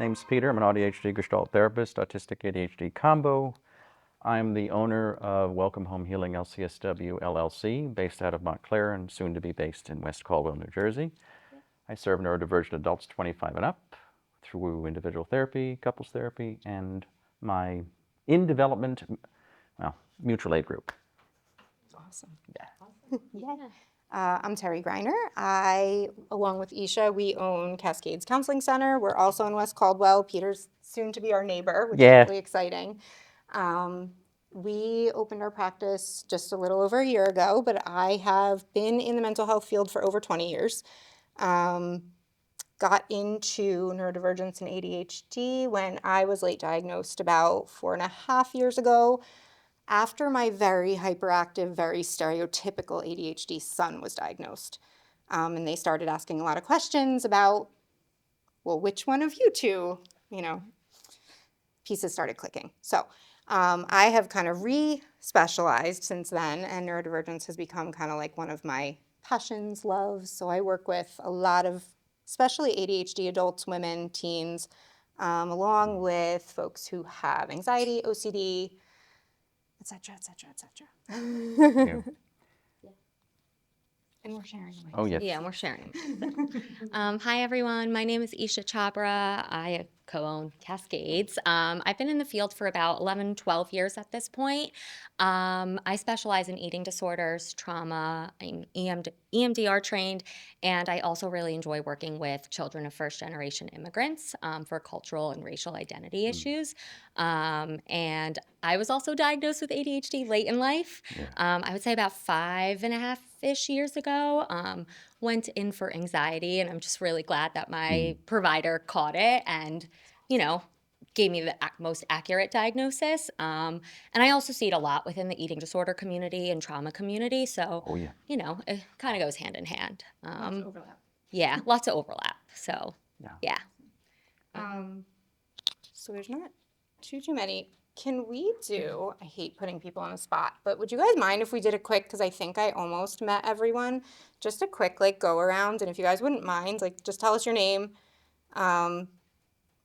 name's Peter. I'm an AuDHD Gestalt therapist, autistic ADHD combo. I'm the owner of Welcome Home Healing LCSW LLC, based out of Montclair and soon to be based in West Caldwell, New Jersey. I serve neurodivergent adults 25 and up through individual therapy, couples therapy, and my in-development, mutual aid group. Awesome. Yeah. I'm Terry Griner. I, along with Esha, we own Cascades Counseling Center. We're also in West Caldwell. Peter's soon to be our neighbor, which is really exciting. We opened our practice just a little over a year ago, but I have been in the mental health field for over 20 years. Got into neurodivergence and ADHD when I was late diagnosed about 4.5 years ago, after my very hyperactive, very stereotypical ADHD son was diagnosed. And they started asking a lot of questions about, well, which one of you two, pieces started clicking. So I have kind of re-specialized since then, and neurodivergence has become kind of like one of my passions, loves. So I work with a lot of, especially ADHD adults, women, teens, along with folks who have anxiety, OCD, et cetera, et cetera, et cetera. Yeah. And we're sharing. Oh, yes. Yeah, and we're sharing. Hi, everyone. My name is Esha Chabra. I co-own Cascades. I've been in the field for about 11, 12 years at this point. I specialize in eating disorders, trauma. I'm EMDR trained, and I also really enjoy working with children of first-generation immigrants for cultural and racial identity issues. And I was also diagnosed with ADHD late in life. I would say about 5.5-ish years ago. Went in for anxiety, and I'm just really glad that my provider caught it and, gave me the most accurate diagnosis. And I also see it a lot within the eating disorder community and trauma community. So, it kind of goes hand in hand. Lots of overlap. Yeah, lots of overlap. So, yeah. So there's not too many. Can we do, I hate putting people on the spot, but would you guys mind if we did a quick, because I think I almost met everyone, just a quick go around, and if you guys wouldn't mind, just tell us your name,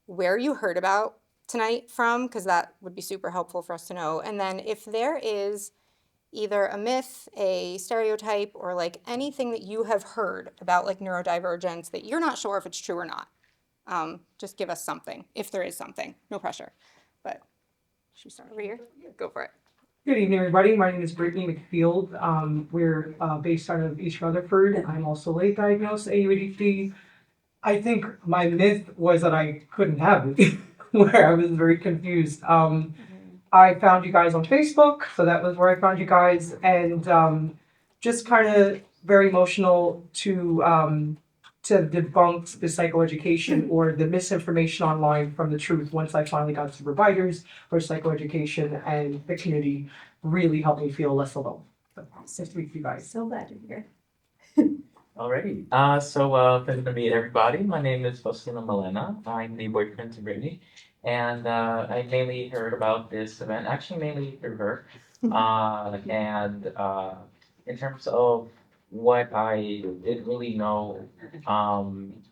where you heard about tonight from, because that would be super helpful for us to know, and then if there is either a myth, a stereotype, or anything that you have heard about neurodivergence that you're not sure if it's true or not, just give us something, if there is something, no pressure, but should we start over here? Go for it. Good evening, everybody. My name is Brittany McField. We're based out of East Rutherford. I'm also late diagnosed ADHD. I think my myth was that I couldn't have it, where I was very confused. I found you guys on Facebook, so that was where I found you guys, and just kind of very emotional to debunk the psychoeducation or the misinformation online from the truth. Once I finally got to providers for psychoeducation, and the community really helped me feel less alone. So, nice to meet you guys. So glad you're here. Alrighty. Pleasure to meet everybody. My name is Faustina Malena. I'm the boyfriend to Brittany. And I mainly heard about this event, actually mainly through her. In terms of what I didn't really know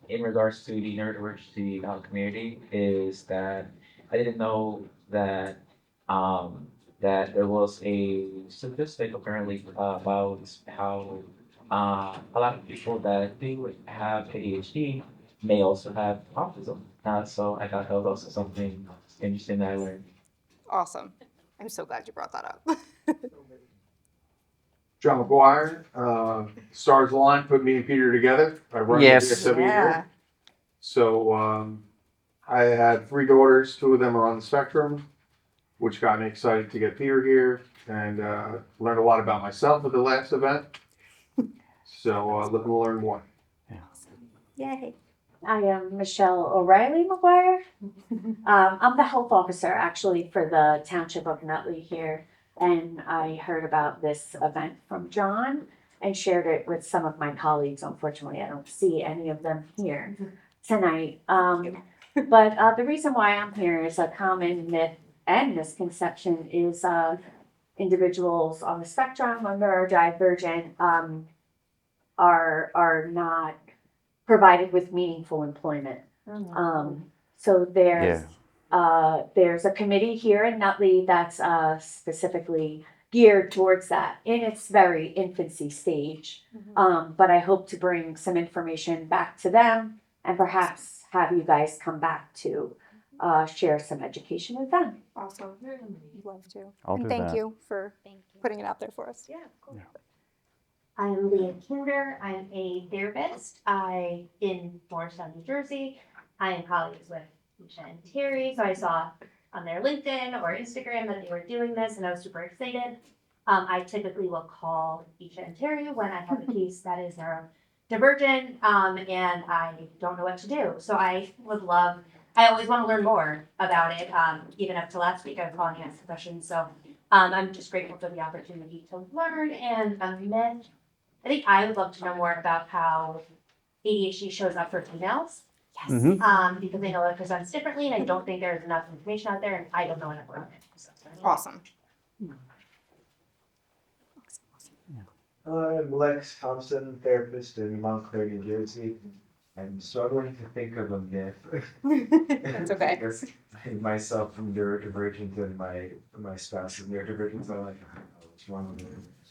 in regards to the neurodiversity community is that I didn't know that that there was a statistic apparently about how a lot of people that do have ADHD may also have autism. So I thought that was also something interesting that I learned. Awesome. I'm so glad you brought that up. John McGuire, Stars Align put me and Peter together. I run the DSW here. So I had 3 daughters. 2 of them are on the spectrum, which got me excited to get Peter here, and learned a lot about myself at the last event. So looking to learn more. Yay. I am Michelle O'Reilly McGuire. I'm the health officer actually for the Township of Nutley here. And I heard about this event from John and shared it with some of my colleagues. Unfortunately, I don't see any of them here tonight. But the reason why I'm here is a common myth and misconception is individuals on the spectrum or neurodivergent are not provided with meaningful employment. So there's a committee here in Nutley that's specifically geared towards that in its very infancy stage. But I hope to bring some information back to them and perhaps have you guys come back to share some education with them. Awesome. I'd love to. I'll and do thank that. you for Thank you. putting it out there for us. Yeah, of course. I'm Leah Kinder. I'm a therapist. I in Morristown, New Jersey. I am colleagues with Esha and Terry. So I saw on their LinkedIn or Instagram that they were doing this, and I was super excited. I typically will call Esha and Terry when I have a case that is neurodivergent, and I don't know what to do. So I always want to learn more about it. Even up to last week, I was calling asking questions. So I'm just grateful for the opportunity to learn and then I think I would love to know more about how ADHD shows up for females. Yes. Because I know it presents differently, and I don't think there's enough information out there, and I don't know enough about it. So. Awesome. I'm Lex Thompson, therapist in Montclair, New Jersey. I'm struggling to think of a myth. That's okay. Myself from neurodivergent and my spouse is neurodivergent, so I'm like, oh, what's wrong with it?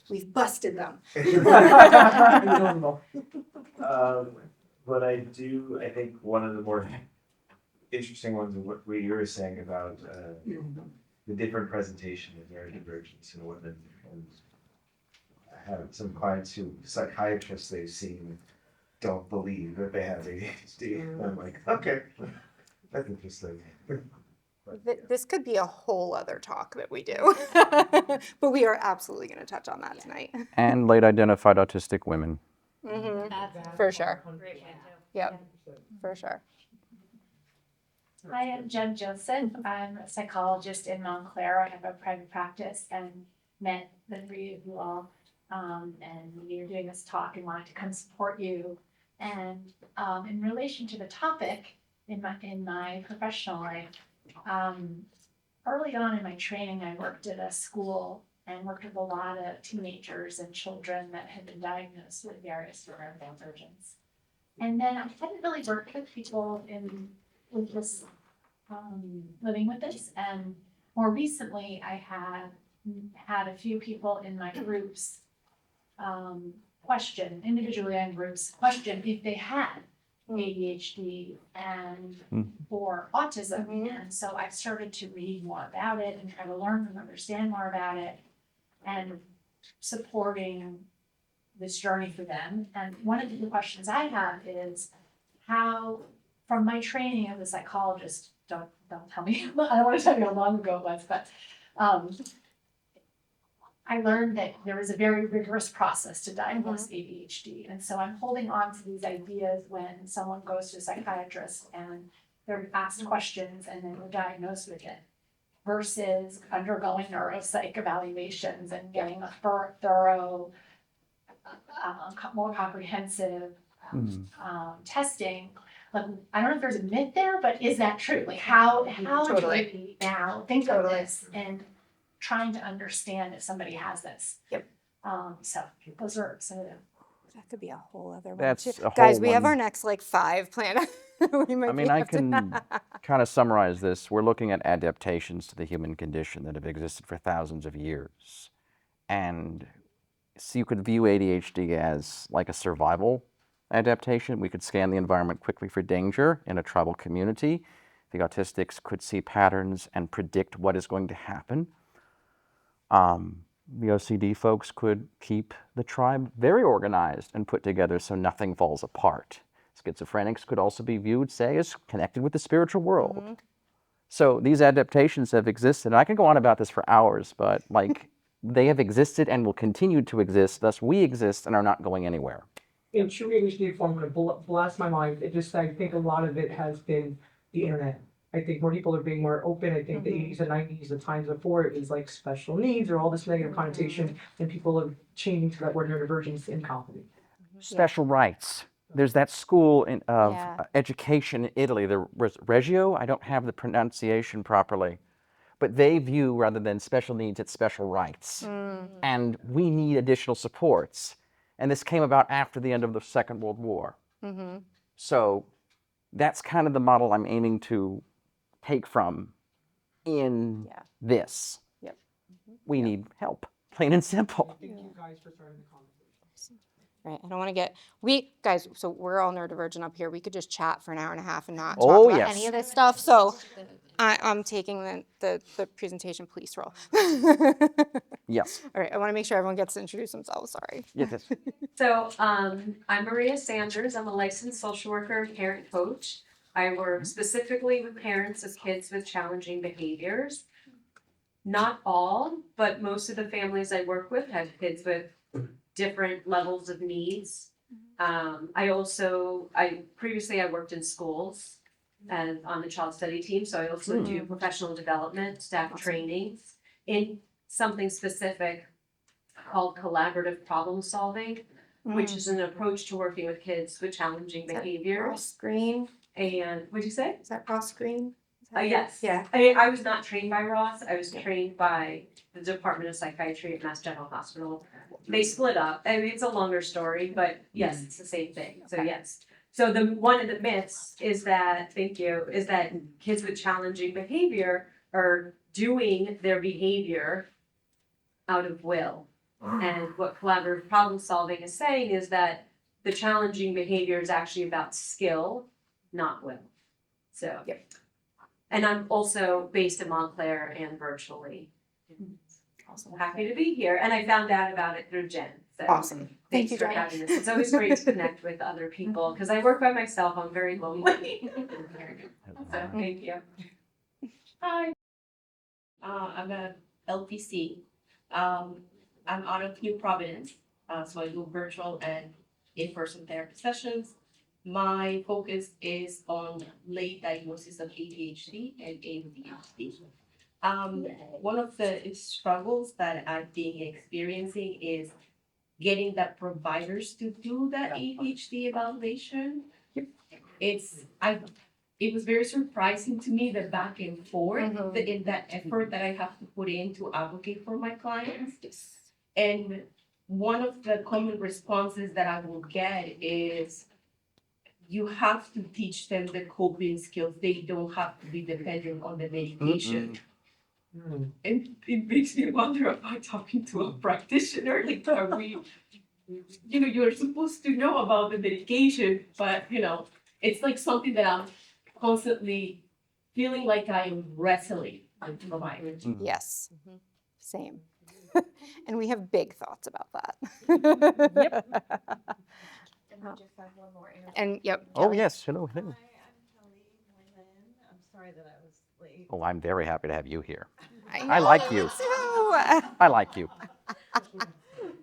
We've busted them. But I think one of the more interesting ones is what you were saying about the different presentation of neurodivergence in women. And I have some clients who psychiatrists they've seen don't believe that they have ADHD. And I'm like, okay, that's interesting. This could be a whole other talk that we do, but we are absolutely going to touch on that tonight. And late identified autistic women. For sure. Great way Yep, for sure. Hi, I'm Jen Joseph. I'm a psychologist in Montclair. I have a private practice and met the three of you all. And we were doing this talk and wanted to come support you. And in relation to the topic in my professional life, early on in my training, I worked at a school and worked with a lot of teenagers and children that had been diagnosed with various neurodivergence. And then I hadn't really worked with people with this, living with this. And more recently, I had a few people in my groups question, individually and groups, question if they had ADHD and or autism. And so I started to read more about it and try to learn and understand more about it and supporting this journey for them. And one of the questions I have is how, from my training as a psychologist, don't tell me, I don't want to tell you how long ago it was, but I learned that there is a very rigorous process to diagnose ADHD. And so I'm holding on to these ideas when someone goes to a psychiatrist and they're asked questions and then they're diagnosed with it versus undergoing neuropsych evaluations and getting a thorough, more comprehensive testing. Like, I don't know if there's a myth there, but is that true? Like how do we now think of this and trying to understand if somebody has this? Yep. So those are some of them. That could be a whole other one That's too. a whole Guys, we have one. our next like 5 planned. We might I mean, be I have to- can kind of summarize this. We're looking at adaptations to the human condition that have existed for thousands of years. And so you could view ADHD as like a survival adaptation. We could scan the environment quickly for danger in a tribal community. The autistics could see patterns and predict what is going to happen. The OCD folks could keep the tribe very organized and put together so nothing falls apart. Schizophrenics could also be viewed, say, as connected with the spiritual world. So these adaptations have existed. And I can go on about this for hours, but like they have existed and will continue to exist. Thus, we exist and are not going anywhere. In true ADHD form, I'm gonna blast my mind. It just, I think a lot of it has been the internet. I think more people are being more open. I think the 80s and 90s, the times before, it was like special needs or all this negative connotation, and people have changed that word neurodivergence in comedy. Special rights. There's that school of Yeah. education in Italy, the Reggio. I don't have the pronunciation properly, but they view rather than special needs, it's special rights. And we need additional supports. And this came about after the end of the Second World War. So that's kind of the model I'm aiming to take from in Yeah. this. Yep. We need help, plain and simple. Thank you guys for starting the conversation. Right. I don't want to get, guys, so we're all neurodivergent up here. We could just chat for an hour and a half and not talk Oh, about yes. any of this stuff. So I'm taking the presentation police role. Yes. All right. I want to make sure everyone gets to introduce themselves. Sorry. Yes. Yes. So I'm Maria Sanders. I'm a licensed social worker and parent coach. I work specifically with parents of kids with challenging behaviors. Not all, but most of the families I work with have kids with different levels of needs. Previously I worked in schools and on the child study team, so I also do professional development, staff trainings in something specific called collaborative problem solving, which is an approach to working with kids with challenging behaviors. Ross Green. And what'd you say? Is that Ross Green? Yes. Yeah. I was not trained by Ross. I was trained by the Department of Psychiatry at Mass General Hospital. They split up. I mean, it's a longer story, but yes, it's the same thing. So yes. So one of the myths is that, is that kids with challenging behavior are doing their behavior out of will. And what collaborative problem solving is saying is that the challenging behavior is actually about skill, not will. So, and I'm also based in Montclair and virtually. Also happy to be here, and I found out about it through Jen. So Awesome. Thanks for having this. It's always great to connect with other people because I work by myself. I'm very lonely. So thank you. Hi. I'm a LPC. I'm out of New Providence, so I do virtual and in-person therapy sessions. My focus is on late diagnosis of ADHD and ADHD. One of the struggles that I've been experiencing is getting the providers to do that ADHD evaluation. It was very surprising to me the back and forth, in that effort that I have to put in to advocate for my clients. And one of the common responses that I will get is, you have to teach them the coping skills. They don't have to be dependent on the medication. And it makes me wonder, am I talking to a practitioner? Like, are we, you're supposed to know about the medication, but, it's like something that I'm constantly feeling like I'm wrestling with providers. Yes. Same. And we have big thoughts about that. And we just have one more interview. And yep. Oh, Kelly. yes. Hello. Hi, Hello. I'm Kelly Linden. I'm sorry that I was late. Oh, I'm very happy to have you here. I like you. too. I like you.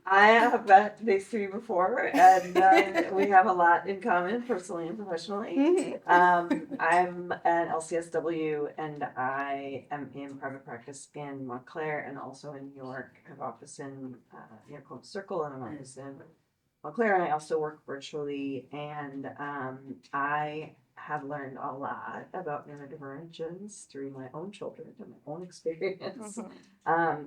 I have met these three before, and we have a lot in common, personally and professionally. I'm an LCSW, and I am in private practice in Montclair and also in New York. I have an office in near Columbus Circle and an office in Montclair, and I also work virtually. And I have learned a lot about neurodivergence through my own children and my own experience.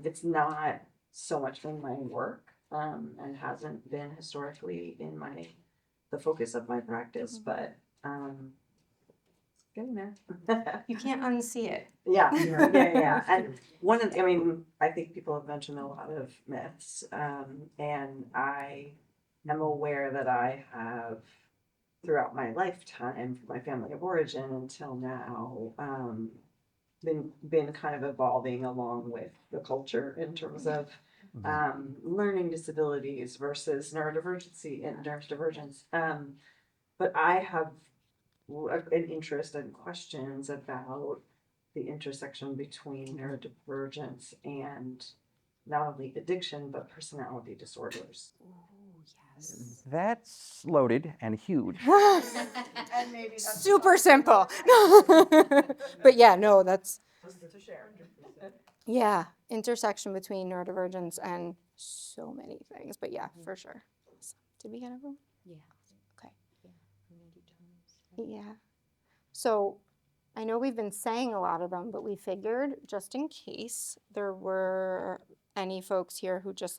It's not so much in my work. And hasn't been historically in the focus of my practice, but getting there. You can't unsee it. Yeah. And I think people have mentioned a lot of myths, and I am aware that I have, throughout my lifetime, from my family of origin until now, been kind of evolving along with the culture in terms of learning disabilities versus neurodivergency and neurodivergence. But I have an interest and questions about the intersection between neurodivergence and not only addiction, but personality disorders. Yes. That's loaded and huge. And maybe that's Super simple. But yeah, no, that's, just to share. yeah, intersection between neurodivergence and so many things. But yeah, for sure. Did we get everyone? Yeah. Okay. Yeah. So I know we've been saying a lot of them, but we figured just in case there were any folks here who just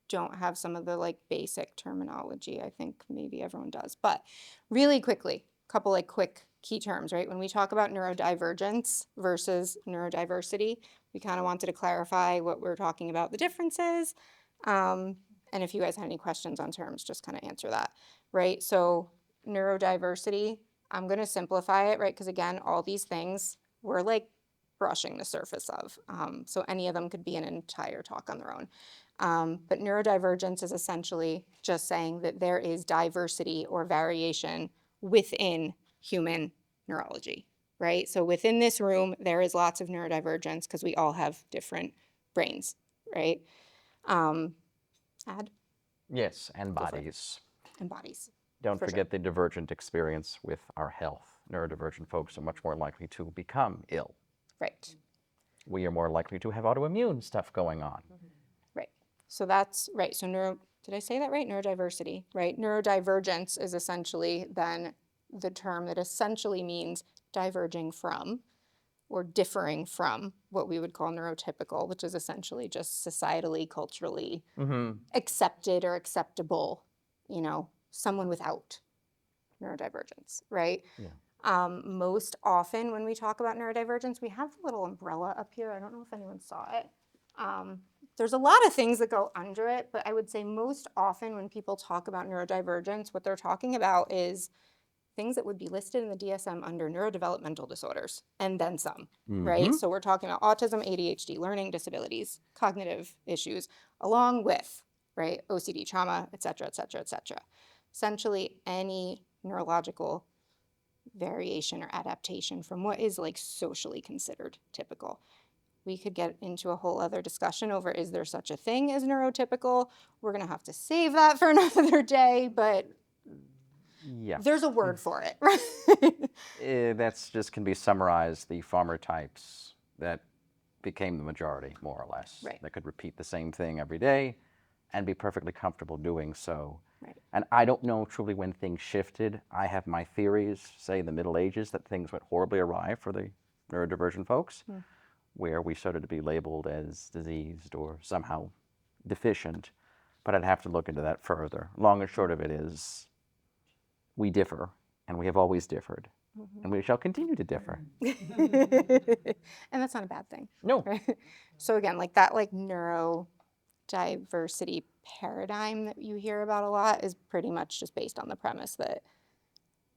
don't have some of the basic terminology. I think maybe everyone does. But really quickly, couple like quick key terms, right? When we talk about neurodivergence versus neurodiversity, we kind of wanted to clarify what we're talking about, the differences. And if you guys have any questions on terms, just kind of answer that, right? So neurodiversity, I'm going to simplify it, right? Because again, all these things we're like brushing the surface of. So any of them could be an entire talk on their own. But neurodivergence is essentially just saying that there is diversity or variation within human neurology, right? So within this room, there is lots of neurodivergence because we all have different brains, right? Add Yes, and Go for it. bodies. and bodies. Don't For sure. forget the divergent experience with our health. Neurodivergent folks are much more likely to become ill. Right, We are more likely to have autoimmune stuff going on. right. So that's right. So did I say that right? Neurodiversity, right? Neurodivergence is essentially then the term that essentially means diverging from or differing from what we would call neurotypical, which is essentially just societally, culturally accepted or acceptable, someone without neurodivergence, right? Yeah. Most often when we talk about neurodivergence, we have a little umbrella up here. I don't know if anyone saw it. There's a lot of things that go under it, but I would say most often when people talk about neurodivergence, what they're talking about is things that would be listed in the DSM under neurodevelopmental disorders, and then some, right? So we're talking about autism, ADHD, learning disabilities, cognitive issues, along with, right, OCD, trauma, et cetera, et cetera, et cetera. Essentially, any neurological variation or adaptation from what is like socially considered typical. We could get into a whole other discussion over is there such a thing as neurotypical? We're going to have to save that for another day, but Yeah. there's a word for it, right? That's just can be summarized, the farmer types that became the majority, more or less. Right. That could repeat the same thing every day and be perfectly comfortable doing so. Right. And I don't know truly when things shifted. I have my theories, say in the Middle Ages, that things went horribly awry for the neurodivergent folks, where we started to be labeled as diseased or somehow deficient. But I'd have to look into that further. Long and short of it is, we differ, and we have always differed, and we shall continue to differ. And that's not a bad thing. No. Right? So again, like that neurodiversity paradigm that you hear about a lot is pretty much just based on the premise that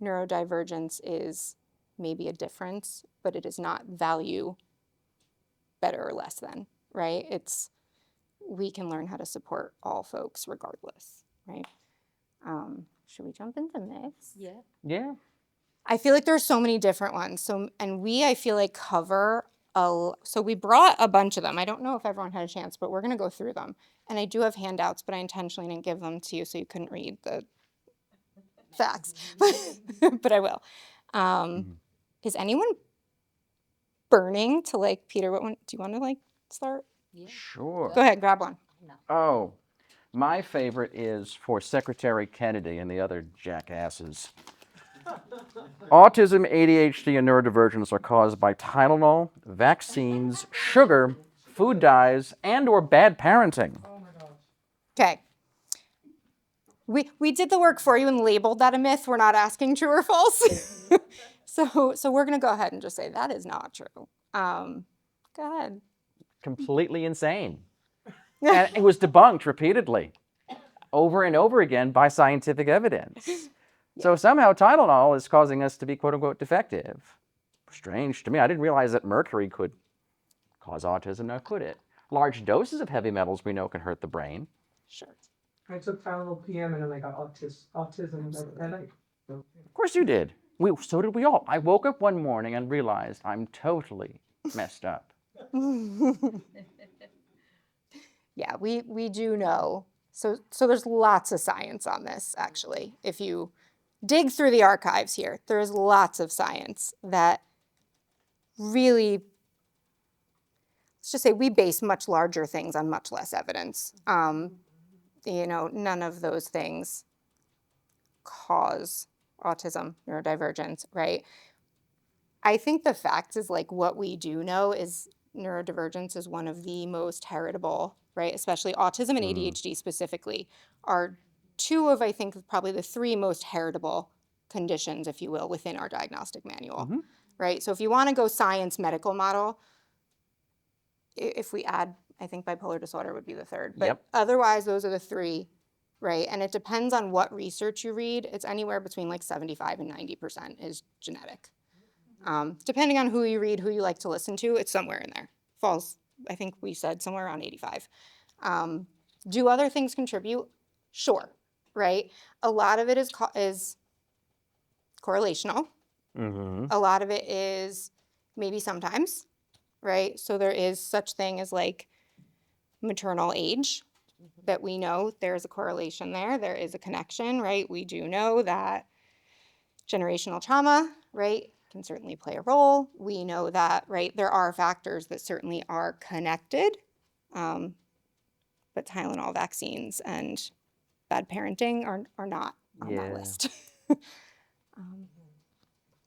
neurodivergence is maybe a difference, but it is not value better or less than, right? We can learn how to support all folks regardless, right? Should we jump into myths? Yeah. Yeah. I feel like there's so many different ones. I feel like cover so we brought a bunch of them. I don't know if everyone had a chance, but we're going to go through them. And I do have handouts, but I intentionally didn't give them to you so you couldn't read the facts, but I will. Is anyone burning to Peter, what one, do you want to start? Yeah. Sure. Go ahead, grab one. Oh, my favorite is for Secretary Kennedy and the other jackasses. Autism, ADHD, and neurodivergence are caused by Tylenol, vaccines, sugar, food dyes, and or bad parenting. Okay. We did the work for you and labeled that a myth. We're not asking true or false. So we're going to go ahead and just say that is not true. Go ahead. Completely insane. And it was debunked repeatedly, over and over again by scientific evidence. So somehow Tylenol is causing us to be quote-unquote defective. Strange to me. I didn't realize that mercury could cause autism. Now, could it? Large doses of heavy metals we know can hurt the brain. Sure. I took Tylenol PM and then I got autism that night. Of course you did. So did we all. I woke up one morning and realized I'm totally messed up. Yeah, we do know. So there's lots of science on this, actually. If you dig through the archives here, there's lots of science that really, let's just say we base much larger things on much less evidence. None of those things cause autism, neurodivergence, right? I think the fact is what we do know is neurodivergence is one of the most heritable, right? Especially autism and ADHD specifically are two of, I think, probably the three most heritable conditions, if you will, within our diagnostic manual, Mhm. right? So if you want to go science medical model, if we add, I think bipolar disorder would be the third. But Yep. otherwise, those are the three, right? And it depends on what research you read. It's anywhere between like 75 and 90% is genetic. Depending on who you read, who you like to listen to, it's somewhere in there. Falls, I think we said somewhere around 85. Do other things contribute? Sure, right? A lot of it is correlational. Mm-hmm. A lot of it is maybe sometimes, right? So there is such thing as like maternal age that we know there's a correlation there. There is a connection, right? We do know that generational trauma, right, can certainly play a role. We know that, right, there are factors that certainly are connected, but Tylenol vaccines and bad parenting are not on that Yeah. list.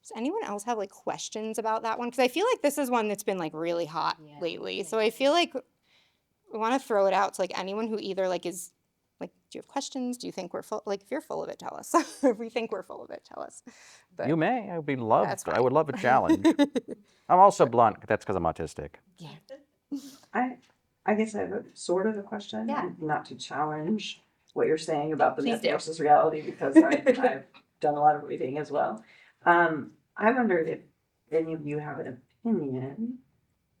Does anyone else have like questions about that one? Because I feel like this is one that's been like really hot lately. So I feel like we want to throw it out to like anyone who either like is like, do you have questions? Do you think we're full? Like, if you're full of it, tell us. If we think we're full of it, tell us. But You may. I would be that's loved. I would fine. love a challenge. I'm also blunt. That's because I'm autistic. I guess I have a sort of a question, Yeah. not to challenge what you're saying about the Please myth do. versus reality, because I've done a lot of reading as well. I wondered if any of you have an opinion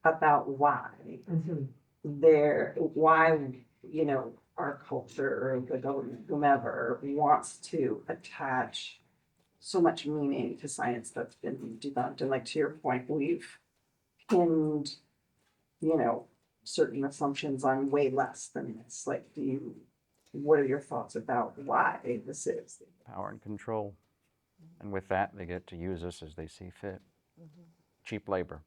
about why you know, our culture or the government, whomever, wants to attach so much meaning to science that's been debunked. And like to your point, we've pinned, you know, certain assumptions on way less than this. Like, what are your thoughts about why this is? Power and control. And with that, they get to use us as they see fit. Cheap labor.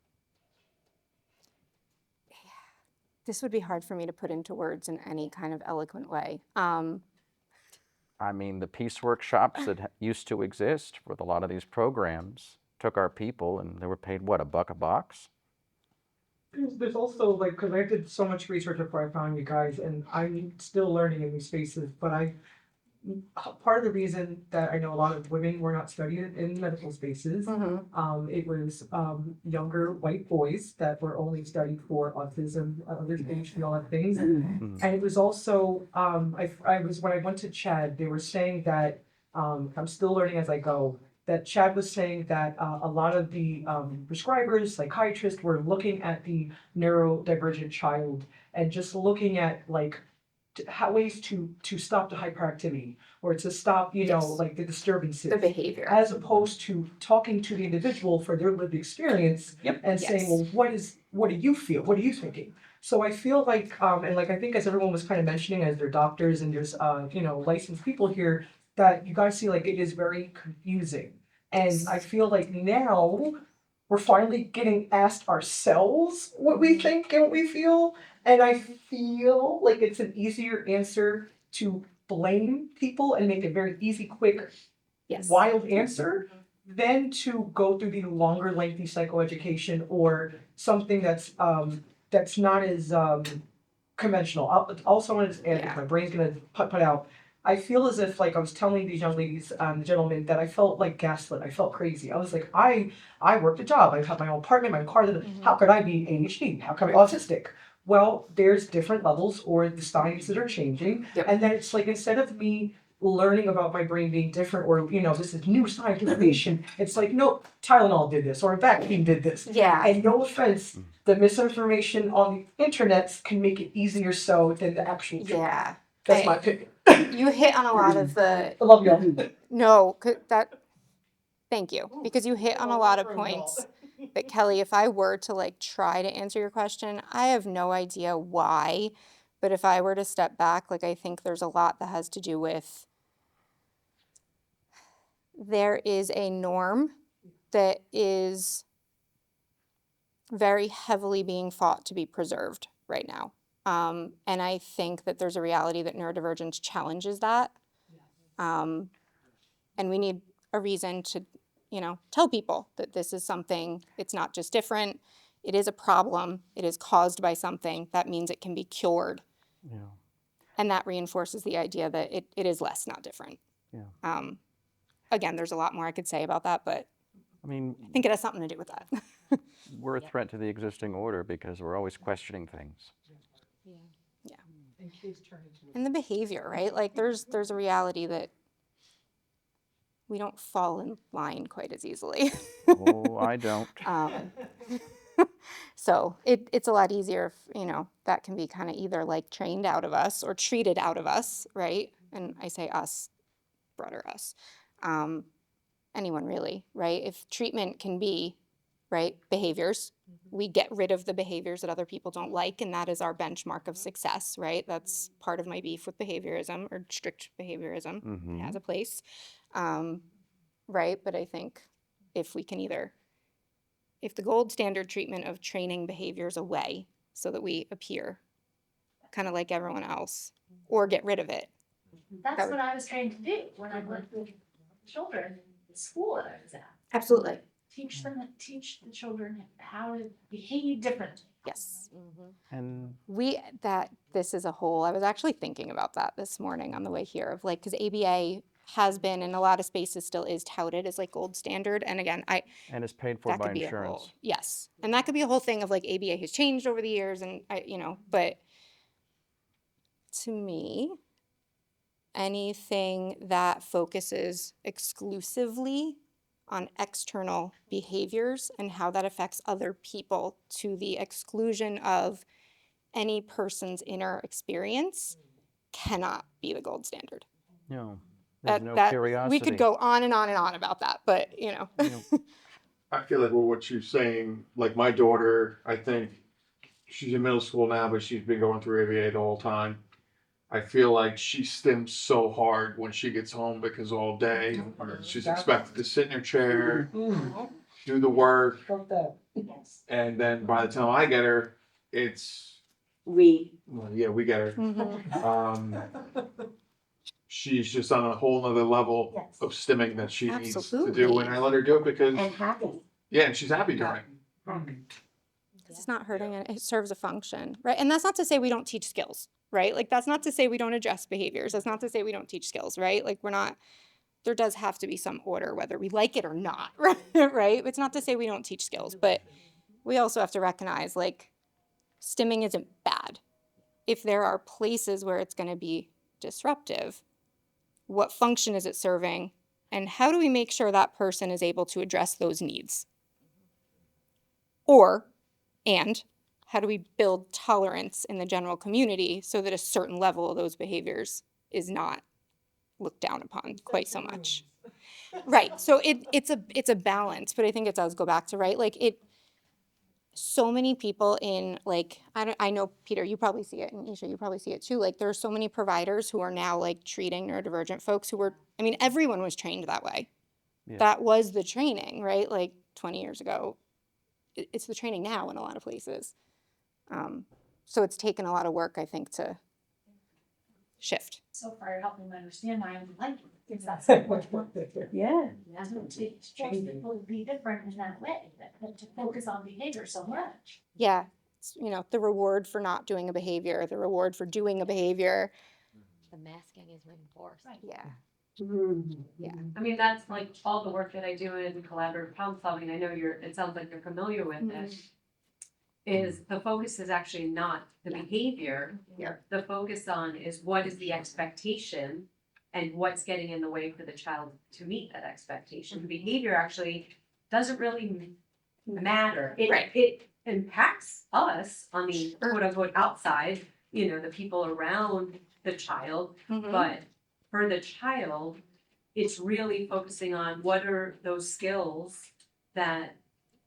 This would be hard for me to put into words in any kind of eloquent way. I mean, the peace workshops that used to exist with a lot of these programs took our people and they were paid, what, $1 a box? There's also like, because I did so much research before I found you guys, and I'm still learning in these spaces, but part of the reason that I know a lot of women were not studied in medical spaces, it was younger white boys that were only studied for autism, ADHD, all that things. And it was also, I was, when I went to Chad, they were saying that, I'm still learning as I go, that Chad was saying that a lot of the prescribers, psychiatrists were looking at the neurodivergent child and just looking at like ways to stop the hyperactivity or to stop, you know, Yes. like the disturbances, The behavior. as opposed to talking to the individual for their lived experience and saying, well, what do you feel? What are you thinking? So I feel like, and like I think as everyone was kind of mentioning, as they're doctors and there's you know, licensed people here, that you guys see like it is very confusing. And I feel like now we're finally getting asked ourselves what we think and what we feel. And I feel like it's an easier answer to blame people and make a very easy, quick, Yes. wild answer than to go through the longer, lengthy psychoeducation or something that's not as conventional. Also, want to just add, Yeah. my brain's gonna put out. I feel as if like I was telling these young ladies, gentlemen, that I felt like gaslit. I felt crazy. I was like, I worked a job. I have my own apartment, my own car. How could I be ADHD? How could I be autistic? Well, there's different levels or the sciences are changing. Yep. And then it's like, instead of me learning about my brain being different or, you know, this is new science information, it's like, no, Tylenol did this or a vaccine did this. Yeah. And no offense, the misinformation on the internet can make it easier so than the actual truth. Yeah. That's my opinion. You hit on a lot of the, I love y'all. no, thank you, because you hit on a lot of points. But Kelly, if I were to like try to answer your question, I have no idea why, but if I were to step back, like I think there's a lot that has to do with there is a norm that is very heavily being fought to be preserved right now. And I think that there's a reality that neurodivergence challenges that. And we need a reason to, you know, tell people that this is something, it's not just different, it is a problem, it is caused by something, that means it can be cured. Yeah. And that reinforces the idea that it is less, not different. Yeah. again, there's a lot more I could say about that, but I mean, I think it has something to do with that. we're a threat to the existing order because we're always questioning things. And the behavior, right? Like there's a reality that we don't fall in line quite as easily. Oh, I don't. So it's a lot easier if, you know, that can be kind of either like trained out of us or treated out of us, right? And I say us, broader us. Anyone really, right? If treatment can be, right, behaviors, we get rid of the behaviors that other people don't like, and that is our benchmark of success, right? That's part of my beef with behaviorism or strict behaviorism. It has a place, right? But I think if we can if the gold standard treatment of training behaviors away so that we appear kind of like everyone else, or get rid of it. That's what I was trained to do when I worked with children in the school that I was at. Absolutely. Teach the children how to behave differently. Yes. And This is a whole, I was actually thinking about that this morning on the way here of like, because ABA has been in a lot of spaces still is touted as like gold standard. And again, and it's paid for that by could be insurance. yes. And that could be a whole thing of like ABA has changed over the years and but to me, anything that focuses exclusively on external behaviors and how that affects other people to the exclusion of any person's inner experience cannot be the gold standard. No, there's no curiosity. We could go on and on and on about that, but I feel like what you're saying, like my daughter, I think she's in middle school now, but she's been going through ABA the whole time. I feel like she stims so hard when she gets home because all day she's expected to sit in her chair, do the work, and then by the time I get her, it's we get her. She's just on a whole nother level of stimming that she needs to do, and I let her do it because and she's happy doing it. It's not hurting it serves a function, right? And that's not to say we don't teach skills, right? Like that's not to say we don't address behaviors. That's not to say we don't teach skills, right? Like there does have to be some order whether we like it or not, right? It's not to say we don't teach skills, but we also have to recognize like stimming isn't bad. If there are places where it's going to be disruptive, what function is it serving? And how do we make sure that person is able to address those needs? And how do we build tolerance in the general community so that a certain level of those behaviors is not looked down upon quite so much? Right. So it's a balance, but I think it does go back to, right, like so many people in like, I know, Peter, you probably see it, and Esha, you probably see it too. Like there are so many providers who are now like treating neurodivergent folks everyone was trained that way. Yeah. That was the training, right? Like 20 years ago. It's the training now in a lot of places. So it's taken a lot of work, I think, to shift. So far, you're helping me understand my own life. Because that's Yeah. That's what it's trained people to be different in that way, that to focus on behavior so much. Yeah. It's, the reward for not doing a behavior, the reward for doing a behavior. The masking is reinforced. Right. Yeah. Yeah. I mean, that's like all the work that I do in collaborative problem solving. I know it sounds like you're familiar with it. Is the focus is actually not the behavior. Yeah. The focus on is what is the expectation and what's getting in the way for the child to meet that expectation. The behavior actually doesn't really matter. It impacts us on the quote unquote outside, the people around the child, but for the child, it's really focusing on what are those skills that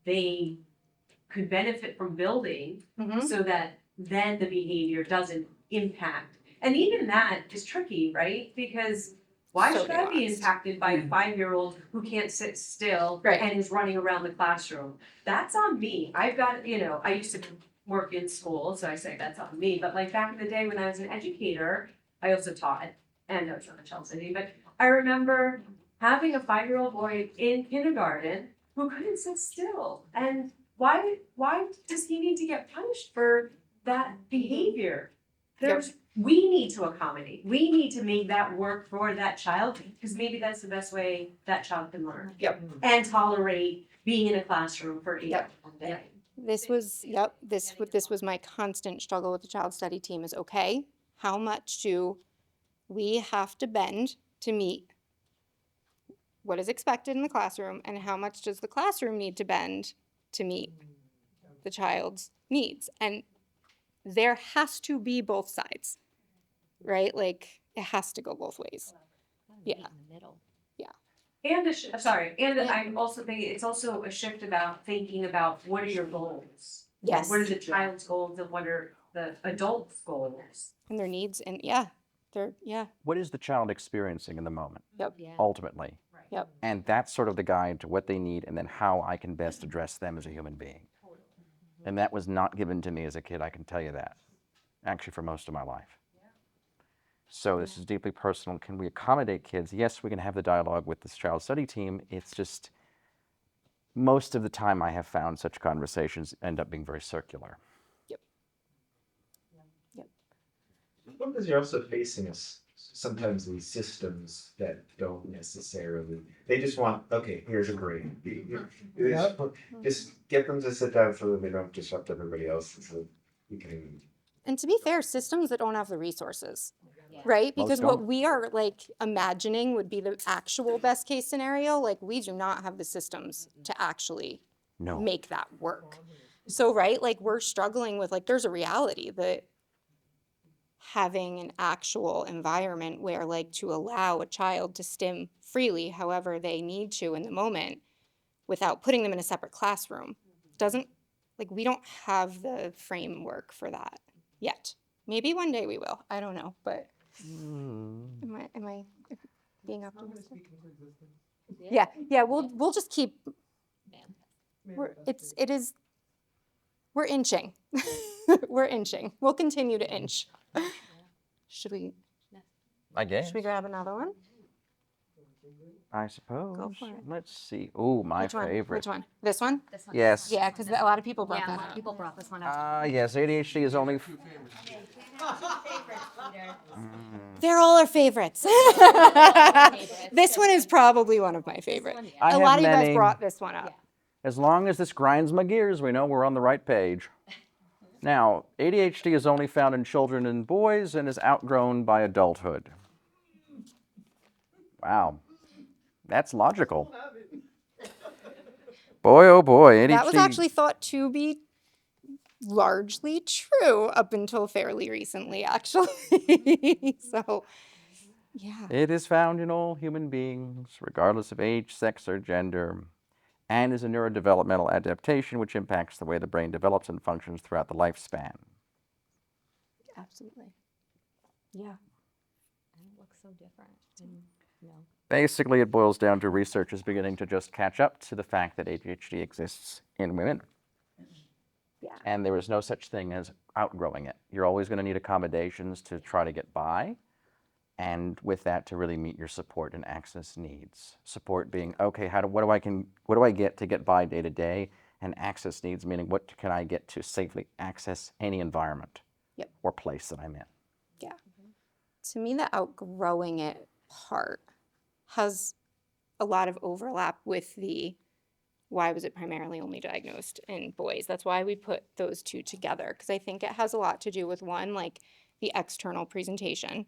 they could benefit from building so that then the behavior doesn't impact. And even that is tricky, right? Because why should I be impacted by a 5-year-old who can't sit still and is running around the classroom? That's on me. I've got, I used to work in school, so I say that's on me. But like back in the day when I was an educator, I also taught. And I was on the Chelsea, but I remember having a 5-year-old boy in kindergarten who couldn't sit still. And why does he need to get punished for that behavior? There's we need to accommodate. We need to make that work for that child because maybe that's the best way that child can learn. Yep. And tolerate being in a classroom for 8 Yep. hours a day. This was my constant struggle with the child study team is, okay, how much do we have to bend to meet what is expected in the classroom, and how much does the classroom need to bend to meet the child's needs? And there has to be both sides, right? Like, it has to go both ways. Yeah. In the middle. And I'm also thinking it's also a shift about thinking about what are your goals? Yes. What are the child's goals and what are the adult's goals? And their needs, and What is the child experiencing in the moment, Yep. Yeah. ultimately? Yep. And that's sort of the guide to what they need and then how I can best address them as a human being. And that was not given to me as a kid, I can tell you that, actually for most of my life. So this is deeply personal. Can we accommodate kids? Yes, we can have the dialogue with this child study team. It's just most of the time I have found such conversations end up being very circular. Because you're also facing sometimes these systems that don't necessarily, they just want, okay, here's a grade. Just get them to sit down so that they don't disrupt everybody else. So you can. And to be fair, systems that don't have the resources, right? Because Most what don't. we are like imagining would be the actual best case scenario, like we do not have the systems to actually No. make that work. So, right, like we're struggling with, like, there's a reality that having an actual environment where, like, to allow a child to stim freely however they need to in the moment without putting them in a separate classroom doesn't, like, we don't have the framework for that yet. Maybe one day we will. I don't know, but am I being optimistic? Yeah, we'll just keep we're inching. We're inching. We'll continue to inch. Should we I grab another one? I suppose. Go for it. Let's see. Oh, my Which one? favorite. Which one? This one? This one. Yes. Yeah, because a lot of people brought Yeah, a that lot of up. people brought this one up. Yes, ADHD is only. They're all our favorites. This one is probably one of my favorites. I A have lot of you guys many. brought this one up. As long as this grinds my gears, we know we're on the right page. Now, ADHD is only found in children and boys and is outgrown by adulthood. Wow. That's logical. Boy, oh boy, ADHD. That was actually thought to be largely true up until fairly recently, actually. So, yeah. It is found in all human beings, regardless of age, sex, or gender, and is a neurodevelopmental adaptation which impacts the way the brain develops and functions throughout the lifespan. Absolutely. Yeah. And it looks so different. And, Basically, it boils down to researchers beginning to just catch up to the fact that ADHD exists in women. Yeah. And there is no such thing as outgrowing it. You're always going to need accommodations to try to get by, and with that to really meet your support and access needs. Support being, okay, what do I get to get by day to day, and access needs meaning what can I get to safely access any environment or place that I'm in. Yeah. To me, the outgrowing it part has a lot of overlap with the why was it primarily only diagnosed in boys. That's why we put those two together, because I think it has a lot to do with, one, like the external presentation,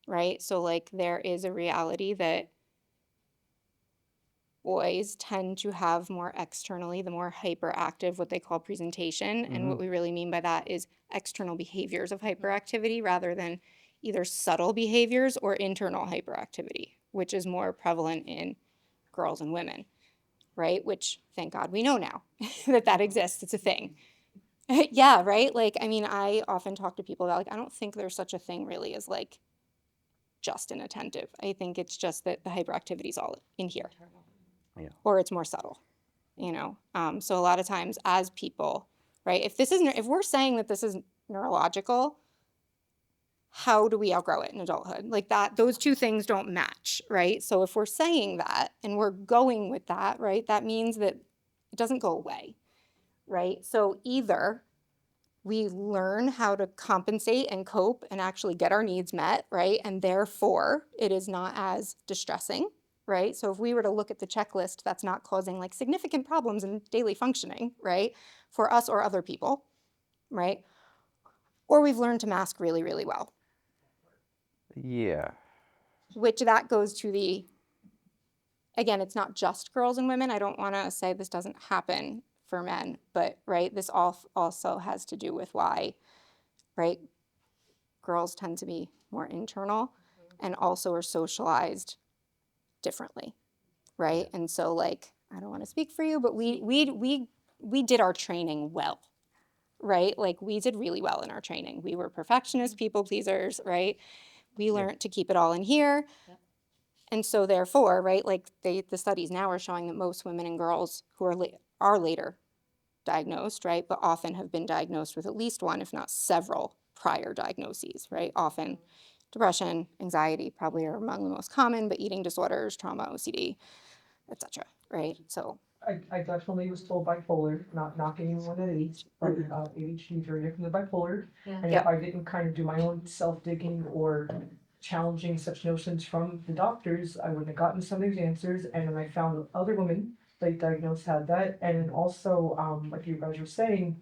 right? So like there is a reality that boys tend to have more externally, the more hyperactive, what they call presentation. And what we really mean by that is external behaviors of hyperactivity rather than either subtle behaviors or internal hyperactivity, which is more prevalent in girls and women, right? Which, thank God, we know now that exists. It's a thing. Yeah, right? Like, I mean, I often talk to people about, like, I don't think there's such a thing really as, like, just inattentive. I think it's just that the hyperactivity is all in here. Yeah. Or it's more subtle, you know? So a lot of times as people, right, if we're saying that this is neurological, how do we outgrow it in adulthood? Like that, those two things don't match, right? So if we're saying that and we're going with that, right, that means that it doesn't go away, right? So either we learn how to compensate and cope and actually get our needs met, right? And therefore, it is not as distressing, right? So if we were to look at the checklist, that's not causing like significant problems in daily functioning, right? For us or other people, right? Or we've learned to mask really, really well, Yeah. which that goes to the, again, it's not just girls and women. I don't want to say this doesn't happen for men, but right, this also has to do with why, right, girls tend to be more internal and also are socialized differently, right? And so like, I don't want to speak for you, but we did our training well, right? Like we did really well in our training. We were perfectionists, people pleasers, right? We learned to keep it all in here. And so therefore, right, like the studies now are showing that most women and girls who are later diagnosed, right, but often have been diagnosed with at least one, if not several prior diagnoses, right? Often depression, anxiety probably are among the most common, but eating disorders, trauma, OCD, etc. Right? So I definitely was told bipolar, not knocking anyone at age, but ADHD is very different than bipolar. Yeah. And Yep. if I didn't kind of do my own self-digging or challenging such notions from the doctors, I wouldn't have gotten some of these answers. And then I found other women that diagnosed had that. And then also, like you guys were saying,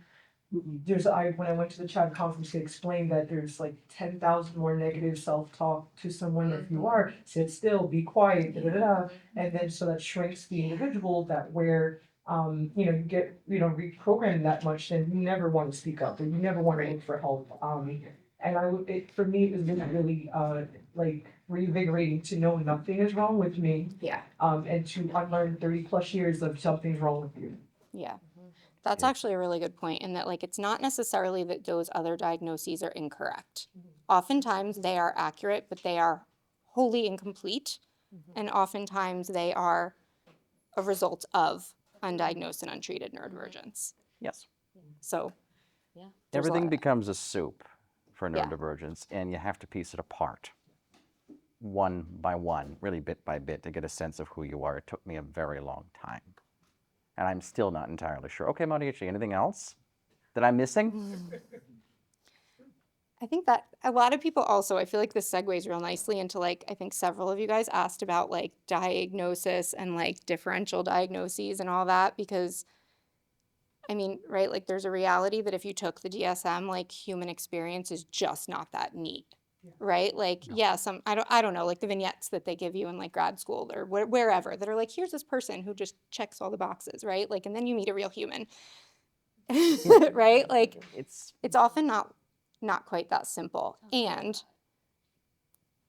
when I went to the CHAD conference, they explained that there's like 10,000 more negative self-talk to someone if you are sit still, be quiet, da da da da. And then so that shrinks the individual that where you get reprogrammed that much, then you never want to speak up or you never want to look for help. And for me it was really like reinvigorating to know nothing is wrong with me. yeah, And to unlearn 30 plus years of something's wrong with you. yeah. That's actually a really good point in that like it's not necessarily that those other diagnoses are incorrect. Oftentimes they are accurate, but they are wholly incomplete. And oftentimes they are a result of undiagnosed and untreated neurodivergence. Yes. So Yeah. there's a lot Everything of that. becomes a soup for Yeah. neurodivergence, and you have to piece it apart one by one, really bit by bit, to get a sense of who you are. It took me a very long time. And I'm still not entirely sure. Okay, AuDHD, anything else that I'm missing? I think that a lot of people also, I feel like this segues real nicely into like, I think several of you guys asked about like diagnosis and like differential diagnoses and all that, because I mean, right, like there's a reality that if you took the DSM, like human experience is just not that neat. Right? Like, yeah, I don't know, like the vignettes that they give you in like grad school or wherever that are like, here's this person who just checks all the boxes, right? Like, and then you meet a real human, right? Like, it's often not quite that simple. And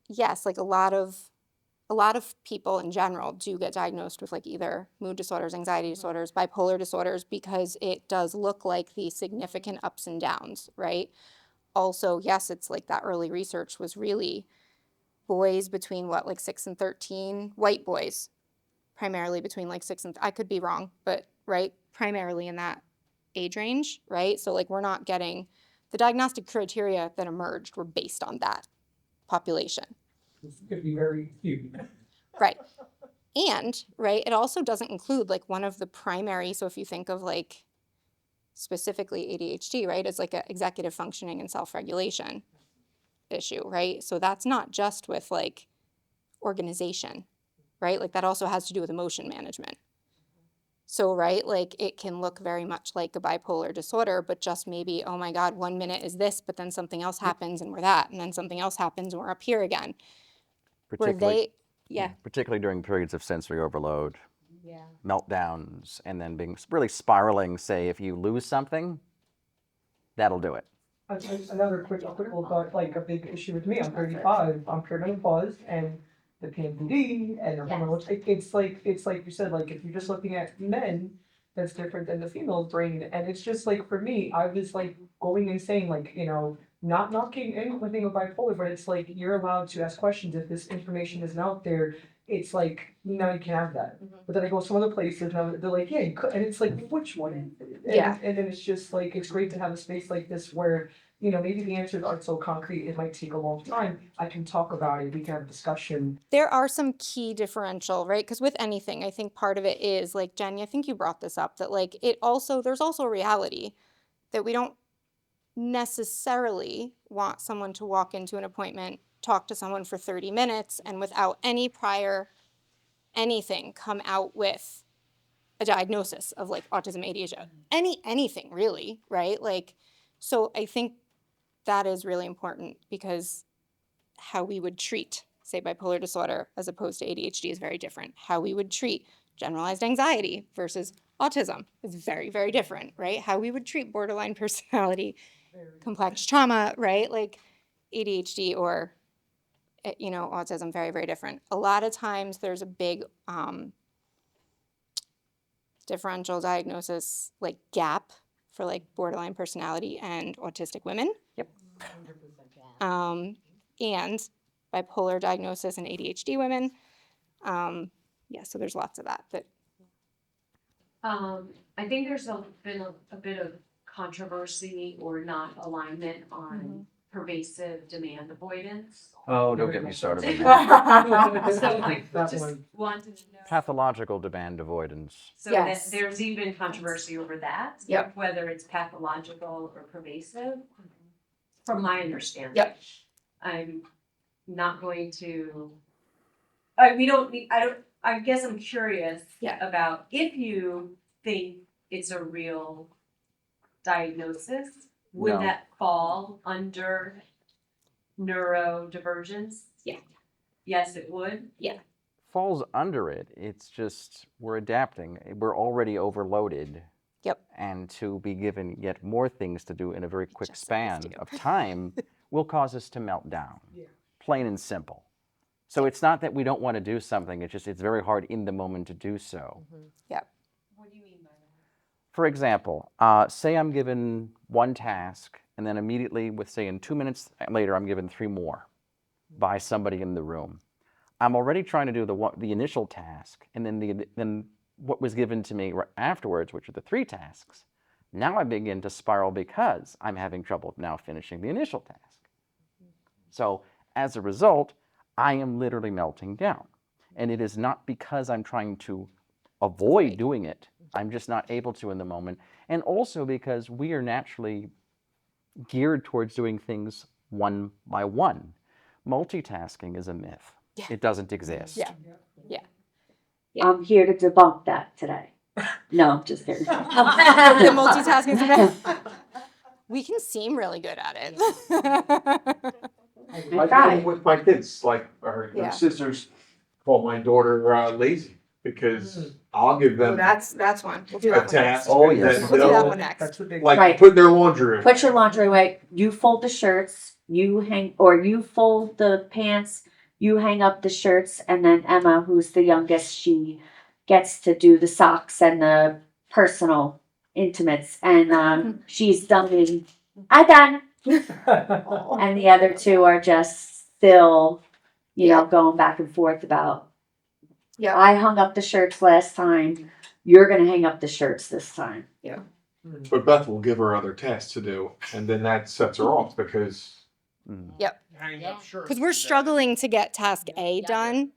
yes, like a lot of people in general do get diagnosed with like either mood disorders, anxiety disorders, bipolar disorders, because it does look like the significant ups and downs, right? Also, yes, it's like that early research was really boys between what, like 6 and 13, white boys, primarily between like 6 and, I could be wrong, but right, primarily in that age range, right? So like we're not getting, the diagnostic criteria that emerged were based on that population. This could be very few. Right. And, right, it also doesn't include like one of the primary, so if you think of like specifically ADHD, right, as like an executive functioning and self-regulation issue, right? So that's not just with like organization, right? Like that also has to do with emotion management. So, right, like it can look very much like a bipolar disorder, but just maybe, oh my God, 1 minute is this, but then something else happens and we're that, and then something else happens and we're up here again. Where they, yeah. Particularly during periods of sensory overload, Yeah. meltdowns, and then being really spiraling, say, if you lose something, that'll do it. Another quick little thought, like a big issue with me, I'm 35, I'm perimenopause, and the PMDD and the hormones, it's like you said, like if you're just looking at men, that's different than the female brain, and it's just like for me, I was like going and saying like, not knocking anything of bipolar, but it's like you're allowed to ask questions if this information isn't out there. It's like, no, you can have that. But then I go some other places and they're like, yeah, you could, and it's like, which one? Yeah. And then it's just like, it's great to have a space like this where, maybe the answers aren't so concrete, it might take a long time. I can talk about it, we can have a discussion. There are some key differential, right? Because with anything, I think part of it is like, Jenny, I think you brought this up, that like there's also a reality that we don't necessarily want someone to walk into an appointment, talk to someone for 30 minutes, and without any prior anything come out with a diagnosis of like autism, ADHD, anything really, right? Like, so I think that is really important because how we would treat, say, bipolar disorder as opposed to ADHD is very different. How we would treat generalized anxiety versus autism is very, very different, right? How we would treat borderline personality, complex trauma, right? Like ADHD or, you know, autism, very, very different. A lot of times there's a big differential diagnosis like gap for like borderline personality and autistic women. Yep. And bipolar diagnosis in ADHD women. Yeah, so there's lots of that. I think there's been a bit of controversy or not alignment on pervasive demand avoidance. Oh, don't get me started on that. So I That just one. wanted to know. Pathological demand avoidance. So Yes. that there's even controversy over that. Yep. Whether it's pathological or pervasive, from my understanding. Yep. I'm not going to, I guess I'm curious about if you think it's a real diagnosis, would No. that fall under neurodivergence? Yeah. Yes, it would? Falls under it. It's just we're adapting. We're already overloaded. Yep. And to be given yet more things to do in a very quick Just span like this of time will cause us to melt down. Yeah. Plain and simple. So it's not that we don't want to do something, it's just it's very hard in the moment to do so. Yep. What do you mean by that? For example, say I'm given one task and then immediately with say in 2 minutes later I'm given 3 more by somebody in the room. I'm already trying to do the initial task and then what was given to me afterwards, which are the 3 tasks. Now I begin to spiral because I'm having trouble now finishing the initial task. So as a result, I am literally melting down. And it is not because I'm trying to avoid doing it. I'm just not able to in the moment. And also because we are naturally geared towards doing things one by one. Multitasking is a myth. Yeah. It doesn't exist. Yeah. I'm here to debunk that today. No, I'm just kidding. The multitasking. We can seem really good at it. I do it with my kids, like our Yeah. sisters call my daughter lazy because I'll give Oh, them that's one. We'll do a that one next. task. Oh, and yes. then We'll do that they'll, one next. That's what they. like Right. put their laundry in. Put your laundry away. You fold the shirts. You fold the pants. You hang up the shirts, and then Emma, who's the youngest, she gets to do the socks and the personal intimates, and she's done. I done. And the other 2 are just still, you know, going back and forth about. Yeah. I hung up the shirts last time. You're gonna hang up the shirts this time. But Beth will give her other tasks to do, and then that sets her off because Because we're struggling to get task A done,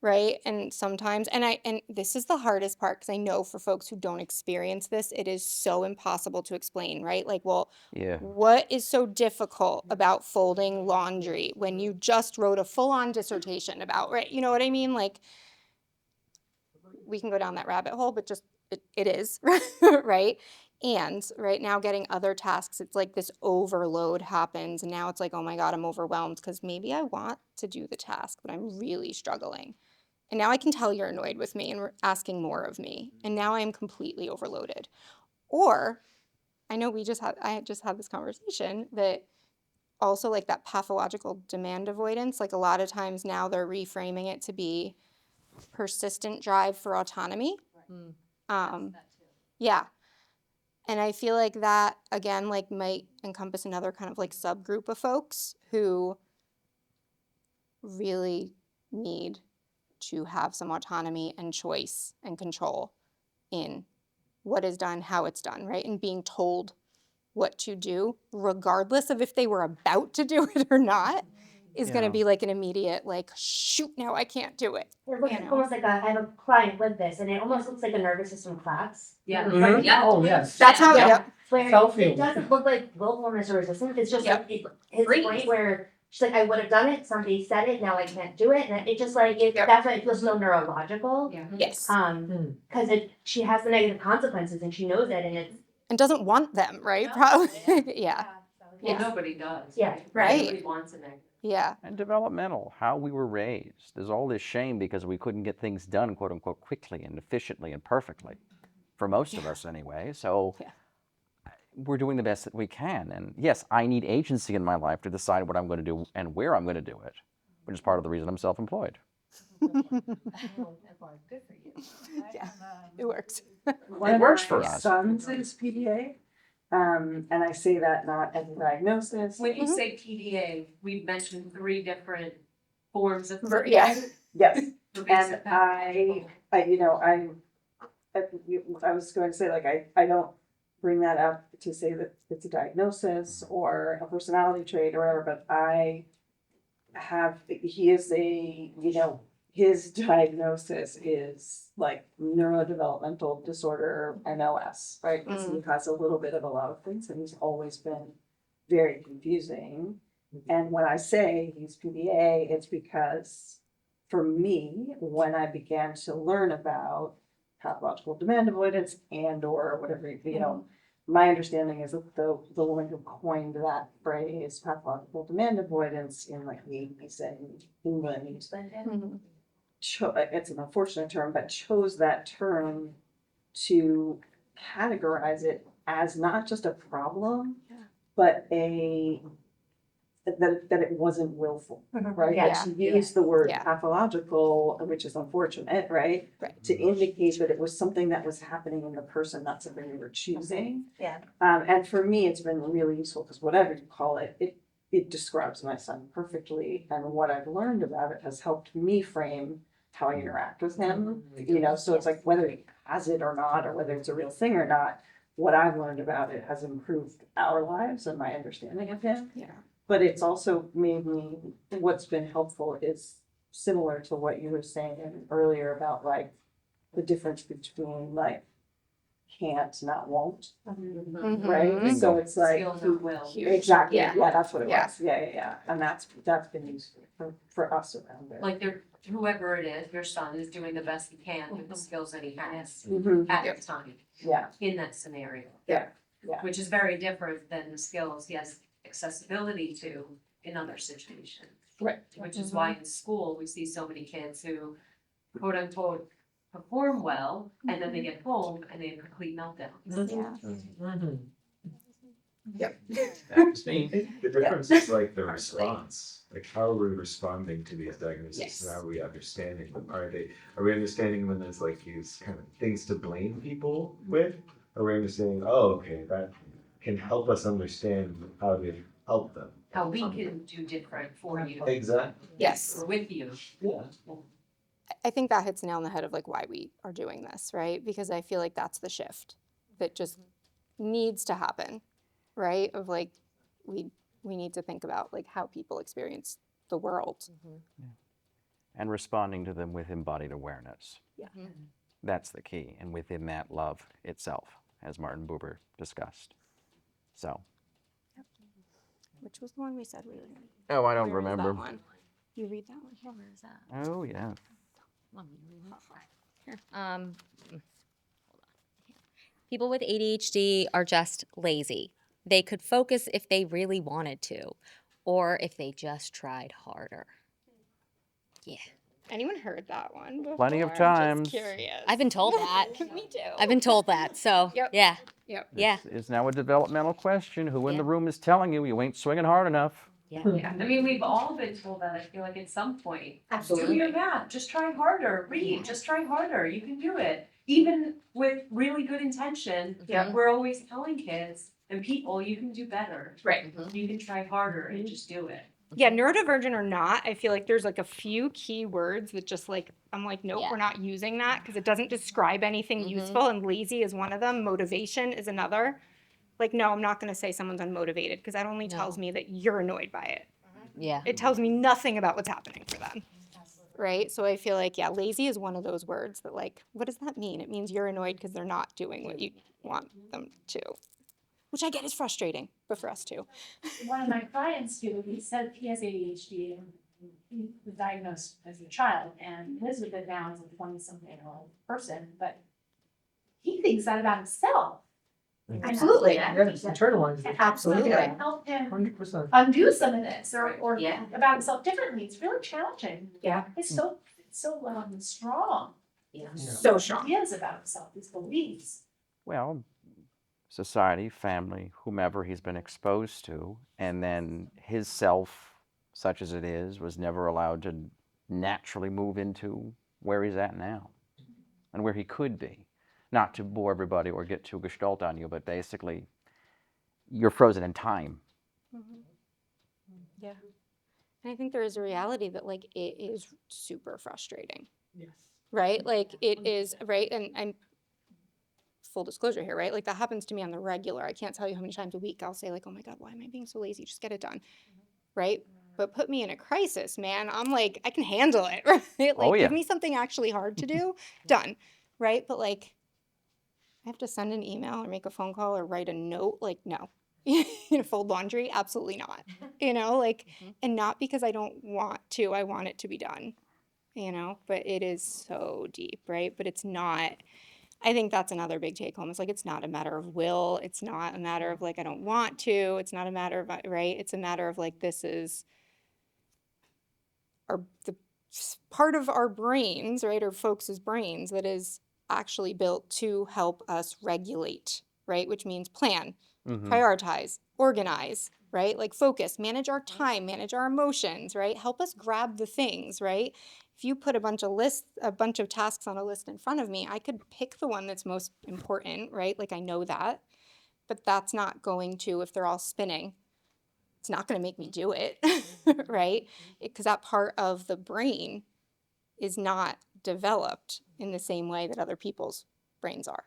right? And sometimes, and this is the hardest part because I know for folks who don't experience this, it is so impossible to explain, right? Like, well, Yeah. what is so difficult about folding laundry when you just wrote a full-on dissertation about, right? You know what I mean? Like, we can go down that rabbit hole, but just it is, right? And right now getting other tasks, it's like this overload happens. And now it's like, oh my God, I'm overwhelmed because maybe I want to do the task, but I'm really struggling. And now I can tell you're annoyed with me and asking more of me. And now I am completely overloaded. Or I know I just had this conversation that also like that pathological demand avoidance, like a lot of times now they're reframing it to be persistent drive for autonomy. Yeah. And I feel like that, again, like might encompass another kind of like subgroup of folks who really need to have some autonomy and choice and control in what is done, how it's done, right? And being told what to do, regardless of if they were about to do it or not, is You going to know. be like an immediate, like, shoot, now I can't do it. It looks You know. almost like I have a client with this, and it almost looks like a nervous system collapse. Yeah. Mhm. Yeah. Oh, yes. That's how, Yeah. yep. Where Self-healing. it doesn't look like willfulness or resistance, it's just Yep. like his Freeze. brain where she's like, I would have done it, somebody said it, now I can't do it, and it just like, Yep. that's why it feels so neurological. Yeah. Yes. Cause she has the negative consequences and she knows it, and it's. And doesn't want them, right? No. Probably. Yeah. Well, Yeah. nobody does. Yeah. Right. Nobody wants an egg. Yeah. And developmental, how we were raised. There's all this shame because we couldn't get things done, quote unquote, quickly and efficiently and perfectly, for most of us anyway. So Yeah. we're doing the best that we can. And yes, I need agency in my life to decide what I'm going to do and where I'm going to do it, which is part of the reason I'm self-employed. Yeah. It works. One It of works my for us. sons is PDA, and I say that not as a diagnosis. When you say PDA, we've mentioned 3 different forms of Yeah. Yes, pervasive and patterns. I was going to say, like, I don't bring that up to say that it's a diagnosis or a personality trait or whatever, but he is his diagnosis is like neurodevelopmental disorder, NOS, right? Because he has a little bit of a lot of things, and he's always been very confusing. And when I say he's PDA, it's because for me, when I began to learn about pathological demand avoidance and or whatever, my understanding is that the woman who coined that phrase, pathological demand avoidance, in like the 80s in England, it's an unfortunate term, but chose that term to categorize it as not just a problem, but that it wasn't willful, right? Yeah. She used the word Yeah. pathological, which is unfortunate, right? Right. To indicate that it was something that was happening in the person, not something we were choosing. Yeah. And for me, it's been really useful because whatever you call it, it describes my son perfectly. And what I've learned about it has helped me frame how I interact with him. So it's like whether he has it or not, or whether it's a real thing or not, what I've learned about it has improved our lives and my understanding of him. Yeah. But it's also made me, what's been helpful is similar to what you were saying earlier about like the difference between like can't, not won't, right? Mhm. So it's like, Skills and will. Huge. exactly, Yeah. yeah, that's what it Yeah. was, yeah. And that's been useful for us around it. Like whoever it is, your son is doing the best he can with the skills that he has Mhm. at the time Yeah, in that scenario. yeah. Which is very different than the skills he has accessibility to in other situations. Right. Which is why in school, we see so many kids who quote unquote perform well, and then they get home and they have complete meltdowns. Yeah. That's me. The difference is like the response, like how are we responding to these diagnoses? Yes. And how are we understanding them? Are we understanding when there's like these kind of things to blame people with? Are we understanding, oh, okay, that can help us understand how to help them? How we can do different for you. Exactly. Yes. Or with you. Yeah. I think that hits nail on the head of like why we are doing this, right? Because I feel like that's the shift that just needs to happen, right? Of like we need to think about like how people experience the world. And responding to them with embodied awareness. Yeah. That's the key. And within that, love itself, as Martin Buber discussed. So. Which was the one we said we were going to. Oh, I don't Where is that remember. one? You read that one? Yeah, where is that? Oh, yeah. Want me to read it? Here. Hold on. Here. People with ADHD are just lazy. They could focus if they really wanted to, or if they just tried harder. Yeah. Anyone heard that one before? Plenty of I'm times. just curious. I've been told that. Me too. I've been told that. So, Yep. yeah. Yep. Yeah. This is now a developmental question. Who in Yeah. the room is telling you ain't swinging hard enough? Yeah. Yeah, I mean, we've all been told that, I feel like at some point. Do Absolutely. your math, just try harder, read, just try harder, you can do it. Even with really good intention, Yeah. we're always telling kids and people, you can do better. Right. You can try harder and just do it. Yeah, neurodivergent or not, I feel like there's like a few key words that just like, I'm like, nope, Yeah. we're not using that because it doesn't describe anything useful, and lazy is one of them. Motivation is another. Like, no, I'm not going to say someone's unmotivated because that only tells me that you're annoyed by it. Yeah. It tells me nothing about what's happening for them. Right? So I feel like, yeah, lazy is one of those words that, like, what does that mean? It means you're annoyed because they're not doing what you want them to, which I get is frustrating, but for us too. One of my clients too, he said he has ADHD and he was diagnosed as a child and lives with it now as a 20-something-year-old person, but he thinks that about himself. Absolutely. Yeah, it's internalized. Absolutely. I help him 100%. undo some of this or Yeah. think about himself differently. It's really challenging. Yeah. It's so strong. Yeah. So strong. Ideas about himself, his beliefs. Well, society, family, whomever he's been exposed to, and then his self, such as it is, was never allowed to naturally move into where he's at now and where he could be. Not to bore everybody or get too gestalt on you, but basically, you're frozen in time. Yeah. And I think there is a reality that, like, it is super frustrating, Yes. right? Like, it is, right? And I'm full disclosure here, right? Like, that happens to me on the regular. I can't tell you how many times a week I'll say, like, oh my God, why am I being so lazy? Just get it done, right? But put me in a crisis, man. I'm like, I can handle it, right? Like, Oh, yeah. give me something actually hard to do, done, right? But, like, I have to send an email or make a phone call or write a note, like, no. Fold laundry? Absolutely not. Like, and not because I don't want to, I want it to be done, but it is so deep, right? But it's not, I think that's another big take home. It's like, it's not a matter of will. It's not a matter of, like, I don't want to. It's not a matter of, right? It's a matter of, like, this is the part of our brains, right? Or folks' brains that is actually built to help us regulate, right? Which means plan, prioritize, organize, right? Like, focus, manage our time, manage our emotions, right? Help us grab the things, right? If you put a bunch of tasks on a list in front of me, I could pick the one that's most important, right? Like, I know that, but that's not going to, if they're all spinning, it's not going to make me do it, right? Because that part of the brain is not developed in the same way that other people's brains are.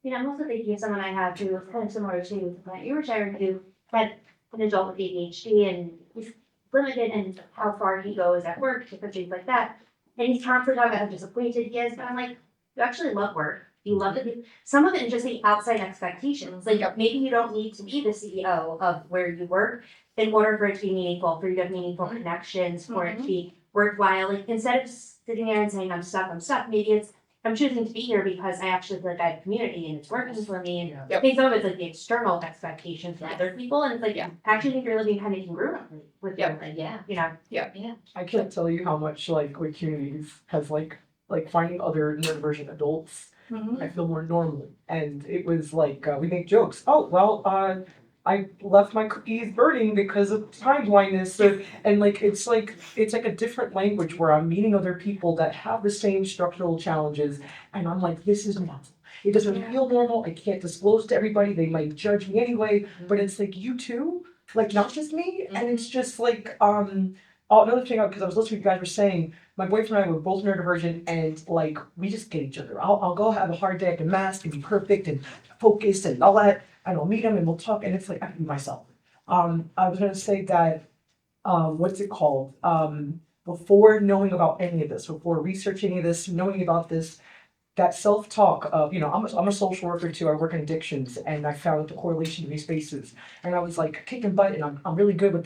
I'm also thinking of someone I have who is kind of similar to the client you were sharing, who had an adult with ADHD and he's limited in how far he goes at work, different things like that. And he's constantly talking about how disappointed he is. But I'm like, you actually love work. You love it. Some of it is just the outside expectations. Like, maybe you don't need to be the CEO of where you work in order for it to be meaningful, for you to have meaningful connections, for it to be worthwhile. Like, instead of sitting there and saying, I'm stuck, maybe it's, I'm choosing to be here because I actually feel like I have community and it's working for me. And I think some of it's like the external expectations from other people. And it's like, I actually think you're living kind of congruently with them. Like, I can't tell you how much, like, with communities has, like finding other neurodivergent adults, I feel more normal. And it was like, we make jokes. Oh, well, I left my cookies burning because of time blindness. And like, it's like a different language where I'm meeting other people that have the same structural challenges. And I'm like, this is normal. It doesn't feel normal. I can't disclose to everybody. They might judge me anyway. But it's like, you too? Like, not just me? And it's just like, another thing, because I was listening to what you guys were saying, my boyfriend and I were both neurodivergent, and like, we just get each other. I'll go have a hard day, I can mask and be perfect and focused and all that, and I'll meet him and we'll talk, and it's like, I can be myself. I was gonna say that, what's it called? Before knowing about any of this, before researching any of this, knowing about this, that self-talk of, I'm a social worker too, I work in addictions, and I found the correlation to these spaces, and I was like kicking butt, and I'm really good with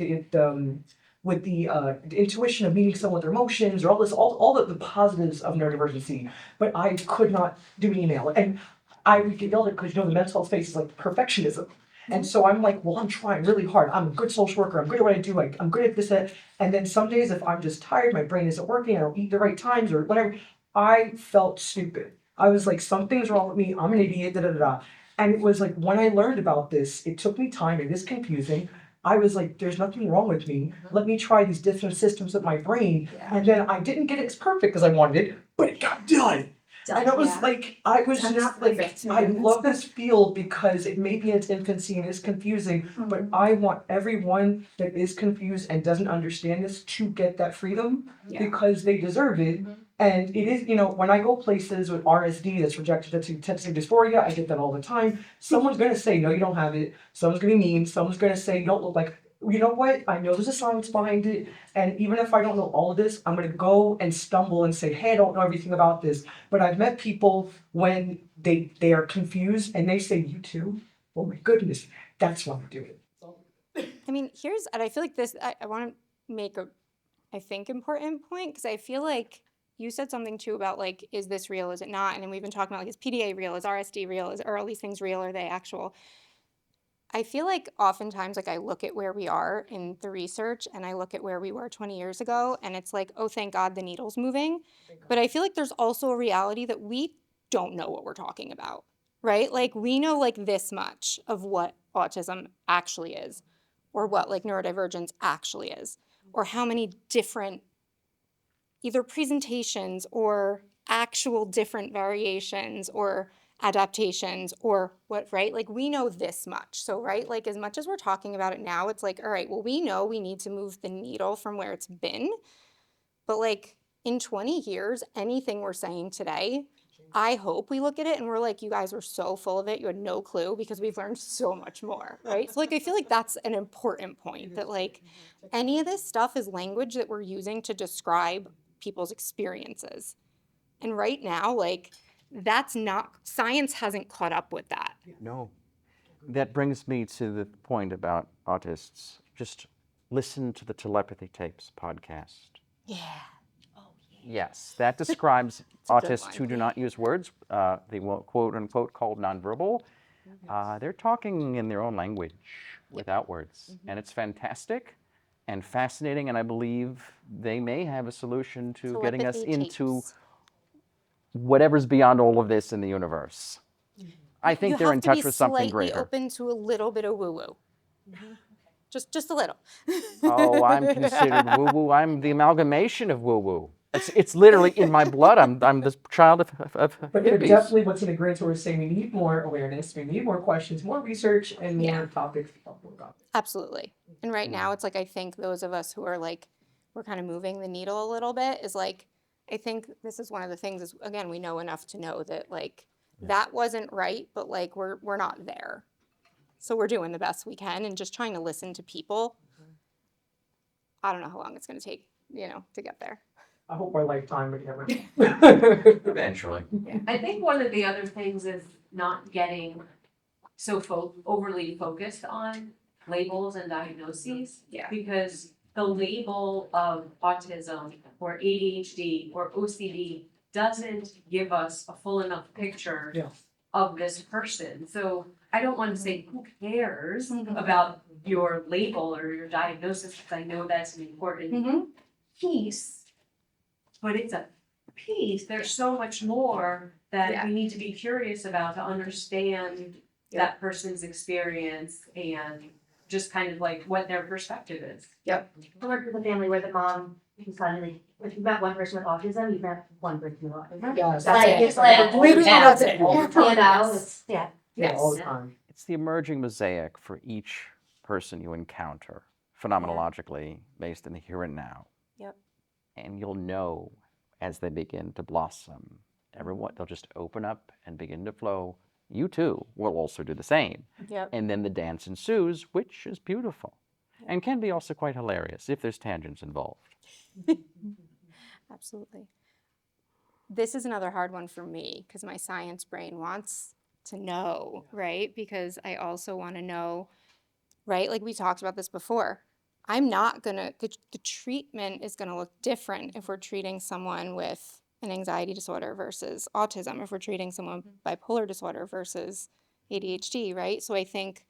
the intuition of meeting someone with their emotions or all the positives of neurodivergency, but I could not do an email. And I would get yelled at because the mental health space is like perfectionism. And so I'm like, well, I'm trying really hard. I'm a good social worker. I'm good at what I do. I'm good at this, that. And then some days if I'm just tired, my brain isn't working, I don't eat the right times or whatever, I felt stupid. I was like, something's wrong with me. I'm an idiot, da da da da. And it was like, when I learned about this, it took me time. It is confusing. I was like, there's nothing wrong with me. Let me try these different systems of my brain. And then I didn't get it as perfect as I wanted it, but it got done. And I was like, I was just like, I love this field because it may be in its infancy and it's confusing, but I want everyone that is confused and doesn't understand this to get that freedom because they deserve it. And it is, when I go places with RSD that's rejected to sensory dysphoria, I get that all the time. Someone's going to say, no, you don't have it. Someone's going to be mean. Someone's going to say, you don't look like you know what? I know there's a science behind it, and even if I don't know all of this, I'm gonna go and stumble and say, hey, I don't know everything about this. But I've met people when they are confused and they say, you too? Oh my goodness, that's why I do it. I mean, and I feel like I want to make I think, important point, because I feel like you said something too about like, is this real, is it not? And then we've been talking about like, is PDA real, is RSD real, are all these things real, are they actual? I feel like oftentimes like I look at where we are in the research and I look at where we were 20 years ago and it's like, oh, thank God the needle's moving. But I feel like there's also a reality that we don't know what we're talking about, right? Like we know like this much of what autism actually is, or what like neurodivergence actually is, or how many different either presentations or actual different variations or adaptations or what, right? Like we know this much. So, right, like as much as we're talking about it now, it's like, all right, well, we know we need to move the needle from where it's been. But like in 20 years, anything we're saying today, I hope we look at it and we're like, you guys were so full of it. You had no clue because we've learned so much more, right? So like, I feel like that's an important point that like any of this stuff is language that we're using to describe people's experiences. And right now, like that's not, science hasn't caught up with that. No. That brings me to the point about autists. Just listen to the Telepathy Tapes podcast. Yeah. Yes, that describes a good autists one. who do not use words. They will quote unquote called nonverbal. They're talking in their own language without words. And it's fantastic and fascinating. And I believe they may have a solution to getting us Telepathy into tapes. whatever's beyond all of this in the universe. I think they're in touch with something You have to be greater. slightly open to a little bit of woo-woo. Just a little. Oh, I'm considered woo-woo. I'm the amalgamation of woo-woo. It's literally in my blood. I'm this child of But hippies. definitely what's in agreement, we're saying we need more awareness, we need more questions, more research, and more topics to talk about. Absolutely. And right now, it's like, I think those of us who are like, we're kind of moving the needle a little bit is like, I think this is one of the things is, again, we know enough to know that like, that wasn't right, but like, we're not there. So we're doing the best we can and just trying to listen to people. I don't know how long it's going to take, to get there. I hope our lifetime would never. Eventually. I think one of the other things is not getting so overly focused on labels and diagnoses. Yeah. Because the label of autism or ADHD or OCD doesn't give us a full enough picture of this person. So I don't want to say who cares about your label or your diagnosis, because I know that's an important piece. But it's a piece. There's so much more that we need to be curious about to understand that person's experience and just kind of like what their perspective is. I worked with a family where the mom suddenly, if you've met one person with autism, you've met one person with autism. Yes. It's like, Literally, that's it. you All the time. know, it's, All the time. It's the emerging mosaic for each person you encounter, phenomenologically based in the here and now. Yep. And you'll know as they begin to blossom, they'll just open up and begin to flow. You too will also do the same. Yep. And then the dance ensues, which is beautiful and can be also quite hilarious if there's tangents involved. Absolutely. This is another hard one for me because my science brain wants to know, right? Because I also want to know, right? Like we talked about this before. I'm not gonna, the treatment is gonna look different if we're treating someone with an anxiety disorder versus autism, if we're treating someone with bipolar disorder versus ADHD, right? So I think,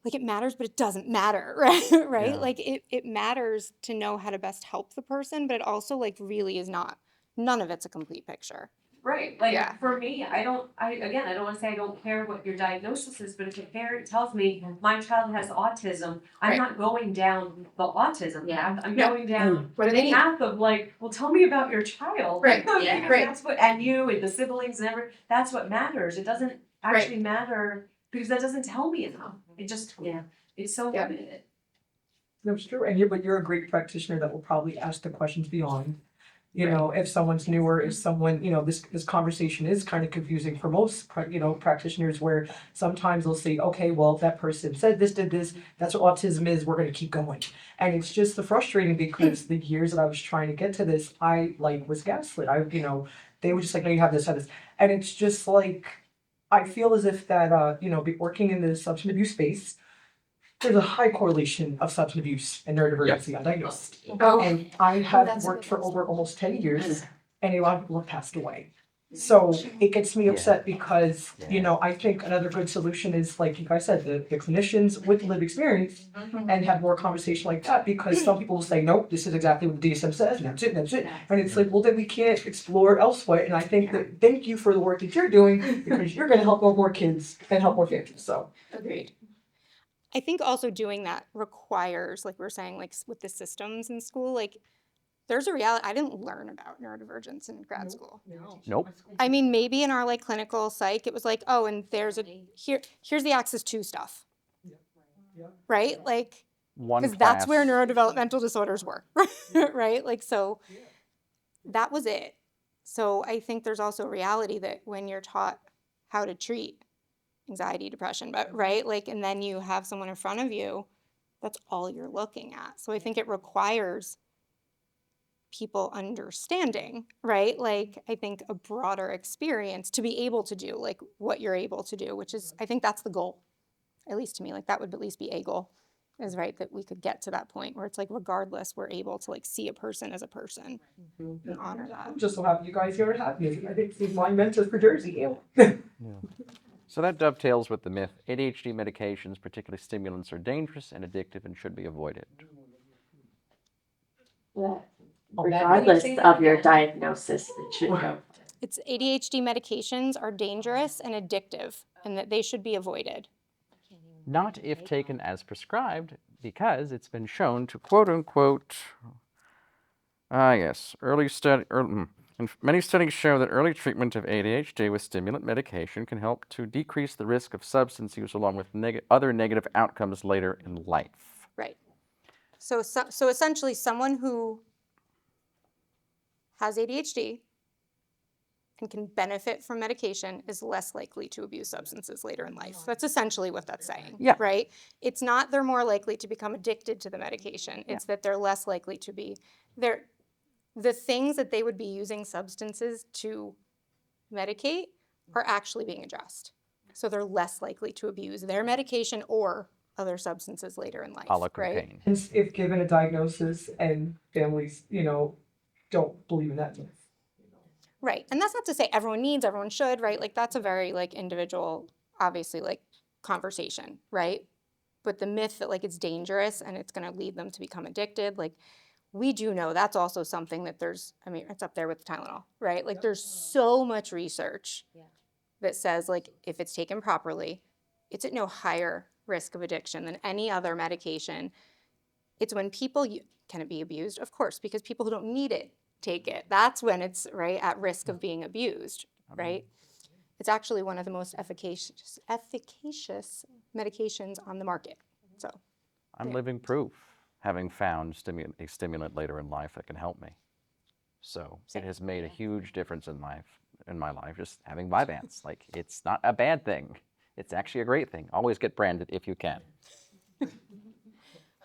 like it matters, but it doesn't matter, right? Right? Yeah. Like it matters to know how to best help the person, but it also like really is not, none of it's a complete picture. Right, like for me, I don't want to say I don't care what your diagnosis is, but if a parent tells me my child has autism, I'm not going down the autism path. I'm going down the path of like, well, tell me about your child. Right. Because that's what, and you and the siblings and everything, that's what matters. It doesn't actually matter because that doesn't tell me enough. It just, it's so limited. That's true. But you're a great practitioner that will probably ask the questions beyond. You know, if someone's newer, if someone, you know, this conversation is kind of confusing for most, practitioners where sometimes they'll say, okay, well, if that person said this, did this, that's what autism is, we're going to keep going. And it's just frustrating because the years that I was trying to get to this, I like was gaslit. They were just like, no, you have this. And it's just like, I feel as if that, working in the substance abuse space, there's a high correlation of substance abuse and neurodivergency undiagnosed. Oh. And I have worked for over almost 10 years, and a lot of people have passed away. So it gets me upset because, I think another good solution is, like you guys said, the clinicians with lived experience and have more conversation like that, because some people will say, nope, this is exactly what the DSM says, and that's it. And it's like, well, then we can't explore elsewhere. And I think that thank you for the work that you're doing, because you're going to help more kids and help more families. So. Agreed. I think also doing that requires, like we were saying, like with the systems in school, like there's a reality. I didn't learn about neurodivergence in grad school. Nope. I mean, maybe in our like clinical psych, it was like, oh, and here's the Axis 2 stuff, right? Like, because that's where neurodevelopmental disorders were, right? Like, so that was it. So I think there's also a reality that when you're taught how to treat anxiety, depression, but right, like, and then you have someone in front of you, that's all you're looking at. So I think it requires people understanding, right? Like, I think a broader experience to be able to do like what you're able to do, which is, I think that's the goal, at least to me. Like, that would at least be a goal, is right, that we could get to that point where it's like, regardless, we're able to like see a person as a person and honor that. I'm just so happy you guys here have me. I think she's my mentor for Jersey. So that dovetails with the myth. ADHD medications, particularly stimulants, are dangerous and addictive and should be avoided. Regardless of your diagnosis, it should go. It's ADHD medications are dangerous and addictive, and that they should be avoided. Not if taken as prescribed, because it's been shown to quote unquote, and many studies show that early treatment of ADHD with stimulant medication can help to decrease the risk of substance use along with other negative outcomes later in life. Right. So essentially, someone who has ADHD and can benefit from medication is less likely to abuse substances later in life. That's essentially what that's saying, right? It's not they're more likely to become addicted to the medication. It's that they're less likely to be. The things that they would be using substances to medicate are actually being addressed. So they're less likely to abuse their medication or other substances later in life, right? And if given a diagnosis and families, don't believe in that myth. Right. And that's not to say everyone should, right? Like, that's a very like individual, obviously, like conversation, right? But the myth that like it's dangerous and it's going to lead them to become addicted, like, we do know that's also something that it's up there with Tylenol, right? Like, there's so much research that says, like, if it's taken properly, it's at no higher risk of addiction than any other medication. It's when people, can it be abused? Of course, because people who don't need it take it. That's when it's, right, at risk of being abused, right? It's actually one of the most efficacious medications on the market. So I'm living proof, having found a stimulant later in life that can help me. So it has made a huge difference in my life, just having Vyvanse. Like, it's not a bad thing. It's actually a great thing. Always get branded if you can.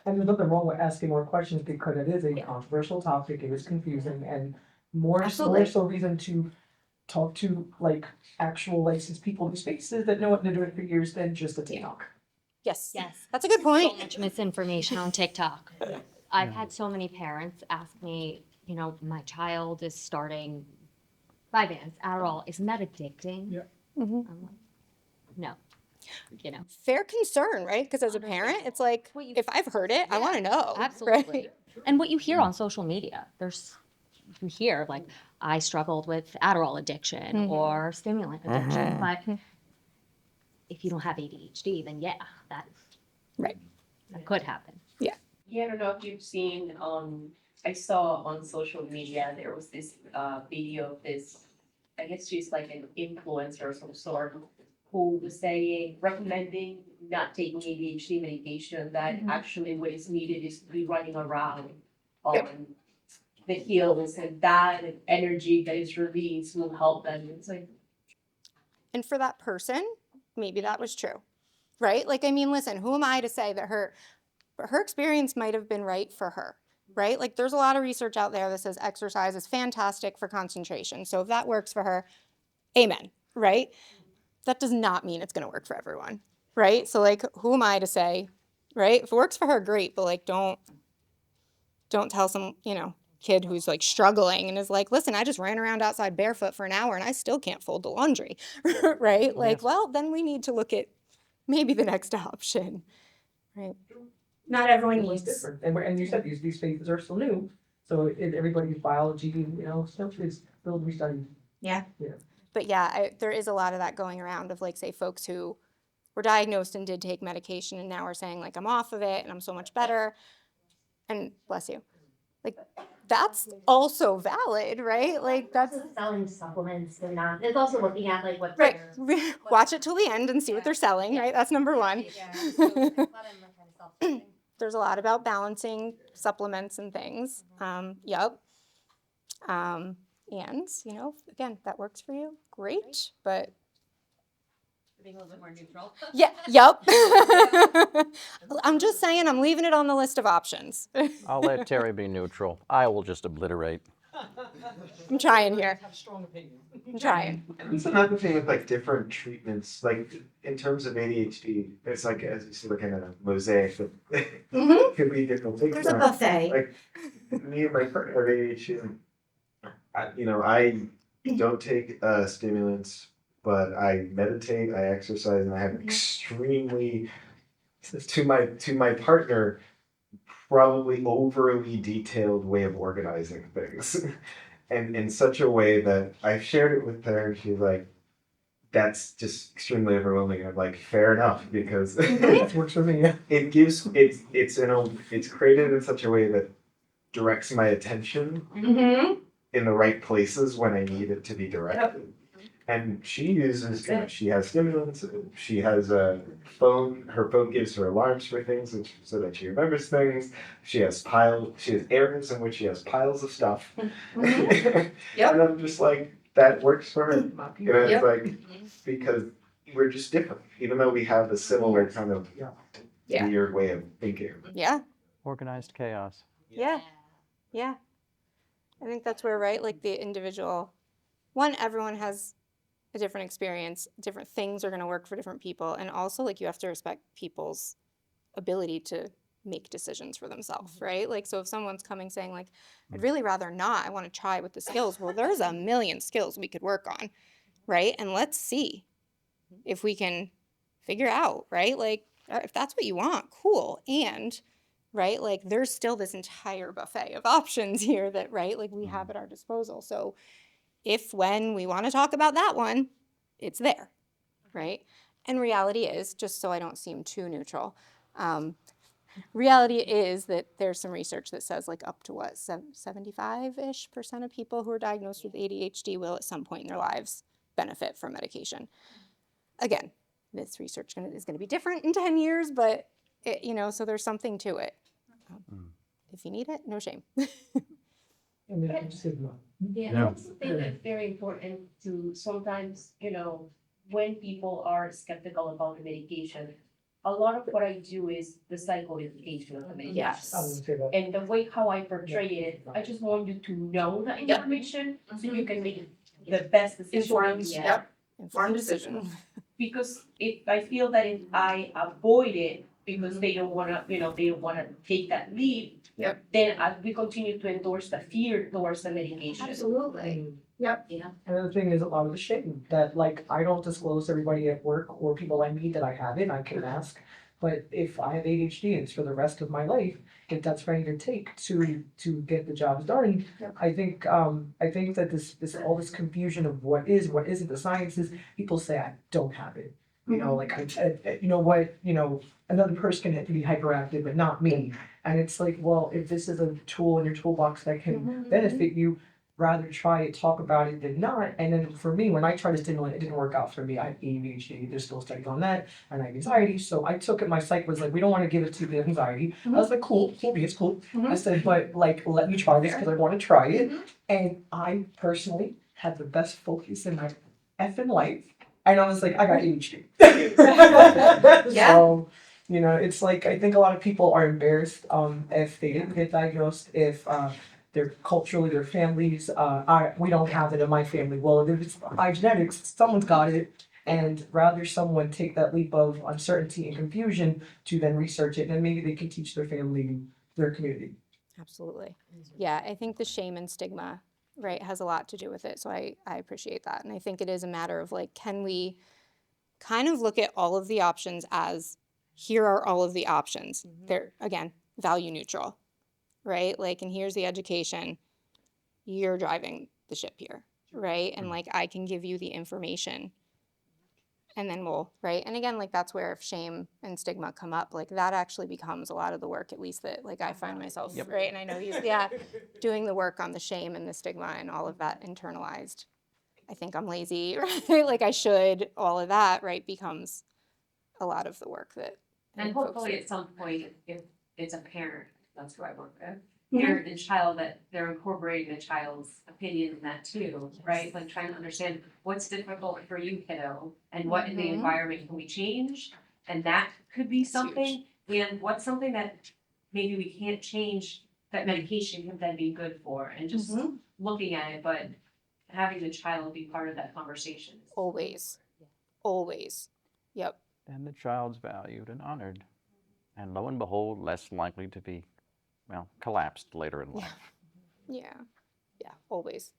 And there's nothing wrong with asking more questions, because it is a controversial topic. It is confusing, and more so reason to talk to like actual licensed people in spaces that know what they're doing for years than just a TikTok. Yes. That's a good point. So much misinformation on TikTok. I've had so many parents ask me, my child is starting Vyvanse, Adderall. Isn't that addicting? Yeah. Mm-hmm. I'm like, no. Fair concern, right? Because as a parent, it's like, if I've heard it, I want to know. Absolutely. Right? And what you hear on social media, you hear like, I struggled with Adderall addiction or stimulant addiction, but if you don't have ADHD, then that could happen. Yeah. Yeah, I don't know if you've seen, I saw on social media, there was this video of this, I guess she's like an influencer of some sort, who was recommending not taking ADHD medication, that actually what is needed is to be running around on the hills and that energy that is released will help them. It's like, And for that person, maybe that was true, right? Like, I mean, listen, who am I to say that her experience might have been right for her, right? Like, there's a lot of research out there that says exercise is fantastic for concentration. So if that works for her, amen, right? That does not mean it's going to work for everyone, right? So, like, who am I to say, right? If it works for her, great, but like, don't tell some, kid who's like struggling and is like, listen, I just ran around outside barefoot for an hour and I still can't fold the laundry, right? Like, well, then we need to look at maybe the next option, right? Not everyone Everyone's needs. different, and you said these phases are still new, so everybody's biology, stuff is still restudied. Yeah. Yeah. But yeah, there is a lot of that going around of like, say, folks who were diagnosed and did take medication and now are saying like, I'm off of it and I'm so much better. And bless you. Like, that's also valid, right? Like, that's Also selling supplements, they're not, it's also looking at like what right. they're. Watch it till the end and see what they're selling, right? That's number one. Yeah, so a lot of them are kind of self-serving. There's a lot about balancing supplements and things. Yep. And, again, that works for you, great, but Being a little bit more neutral. yeah, yep. I'm just saying, I'm leaving it on the list of options. I'll let Terry be neutral. I will just obliterate. I'm trying here. Have strong opinions. I'm trying. It's another thing with like different treatments, like in terms of ADHD, it's like as you see, like in a mosaic that could be different things. There's a buffet. Like me and my partner have ADHD. I don't take stimulants, but I meditate, I exercise, and I have extremely, to my partner, probably overly detailed way of organizing things. And in such a way that I've shared it with her, and she's like, that's just extremely overwhelming. I'm like, fair enough, because That works for me, yeah. it's created in such a way that directs my attention in the right places when I need it to be directed. And she uses, she has stimulants, she has a phone, her phone gives her alarms for things so that she remembers things. She has areas in which she has piles of stuff. And I'm just like, that works for her. It's like, because we're just different, even though we have a similar kind of weird way of thinking. Yeah. Organized chaos. Yeah. Yeah. I think that's where, right, like the individual, everyone has a different experience, different things are going to work for different people. And also, like, you have to respect people's ability to make decisions for themselves, right? Like, so if someone's coming saying, like, I'd really rather not, I want to try with the skills. Well, there's a million skills we could work on, right? And let's see if we can figure out, right? Like, if that's what you want, cool. And, right, like, there's still this entire buffet of options here that, right, like, we have at our disposal. So when we want to talk about that one, it's there, right? And reality is, just so I don't seem too neutral, reality is that there's some research that says like up to 75-ish% of people who are diagnosed with ADHD will at some point in their lives benefit from medication. Again, this research is going to be different in 10 years, but so there's something to it. If you need it, no shame. Yeah, I also think that's very important to sometimes, when people are skeptical about the medication, a lot of what I do is the psychoeducation of the medication. Yes. I wouldn't say that. And the way how I portray it, I just want you to know that information so you can make the best decision. Informed decision. Because if I feel that if I avoid it because they don't wanna take that leap, then we continue to endorse the fear towards the medication. Absolutely. Yep. Yeah. Another thing is a lot of the shame that like I don't disclose to everybody at work or people I meet that I have it, I can ask. But if I have ADHD and it's for the rest of my life, if that's what I need to take to get the jobs done, I think that this all this confusion of what isn't the science is, people say I don't have it. Like another person can be hyperactive, but not me. And it's like, well, if this is a tool in your toolbox that can benefit you, rather try it, talk about it than not. And then for me, when I tried to stimulant, it didn't work out for me. I have ADHD, there's still studies on that, and I have anxiety. So I took it, my psych was like, we don't want to give it to the anxiety. I was like, cool, it's cool. I said, but like, let me try this because I want to try it. And I personally had the best focus in my effing life. And I was like, I got ADHD. So, you know, it's like, I think a lot of people are embarrassed if they didn't get diagnosed, if they're culturally, their families, we don't have it in my family. Well, if it's high genetics, someone's got it. And rather someone take that leap of uncertainty and confusion to then research it, and maybe they can teach their family and their community. Absolutely. Yeah, I think the shame and stigma, right, has a lot to do with it. So I appreciate that. And I think it is a matter of like, can we kind of look at all of the options as here are all of the options. They're, again, value neutral, right? Like, and here's the education. You're driving the ship here, right? And like, I can give you the information. And then we'll, right? And again, like that's where if shame and stigma come up, like that actually becomes a lot of the work, at least that like I find myself, right? And I know you, doing the work on the shame and the stigma and all of that internalized. I think I'm lazy, right? Like I should, all of that, right, becomes a lot of the work that. And folks hopefully do. at some point, if it's a parent, that's who I work with, parent and child, that they're incorporating the child's opinion in that too, right? Like trying to understand what's difficult for you, kiddo, and what in the environment can we change? And that could be something, and what's something that maybe we can't change that medication can then be good for, and just looking at it, but having the child be part of that conversation. Always. Yep. And the child's valued and honored. And lo and behold, less likely to be, well, collapsed later in life. Yeah, always.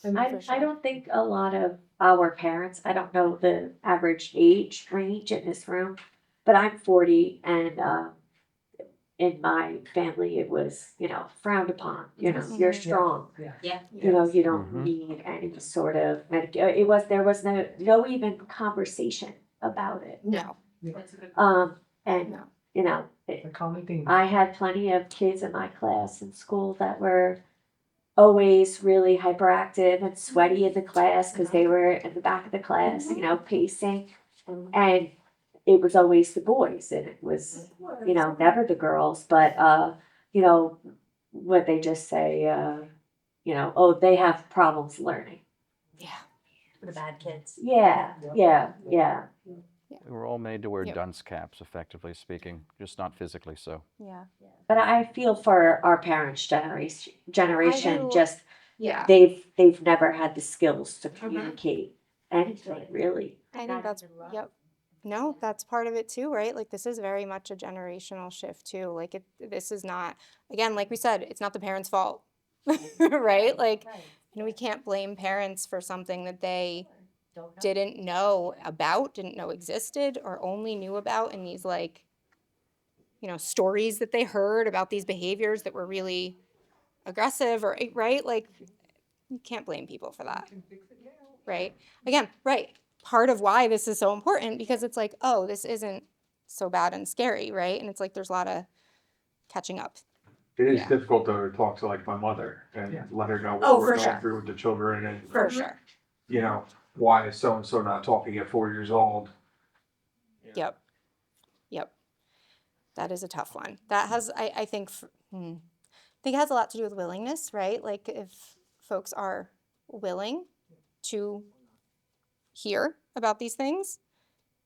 I don't think a lot of our parents, I don't know the average age range in this room, but I'm 40 and in my family it was, frowned upon, you're strong. Yeah. You don't need any sort of there was no even conversation about it. No. That's a good And It's a common thing. I had plenty of kids in my class in school that were always really hyperactive and sweaty in the class because they were in the back of the class, pacing. And it was always the boys, and it was, never the girls, but, what they just say, oh, they have problems learning. The bad kids. Yeah. We were all made to wear Yep. dunce caps, effectively speaking, just not physically so. Yeah. But I feel for our parents' generation, do. just Yeah. they've never had the skills to communicate anything really. I think that's, no, that's part of it too, right? Like this is very much a generational shift too. Like this is not, again, like we said, it's not the parents' fault, right? Like, we can't blame parents for something that they didn't know about, didn't know existed, or only knew about in these like, stories that they heard about these behaviors that were really aggressive or, right? Like, you can't blame people for that, right? Again, right. Part of why this is so important because it's like, oh, this isn't so bad and scary, right? And it's like there's a lot of catching up. It is difficult to talk to like my mother and let her know what Oh, we're for going sure. through with the children and For sure. Why is so and so not talking at 4 years old? Yep. That is a tough one. That has, I think it has a lot to do with willingness, right? Like if folks are willing to hear about these things,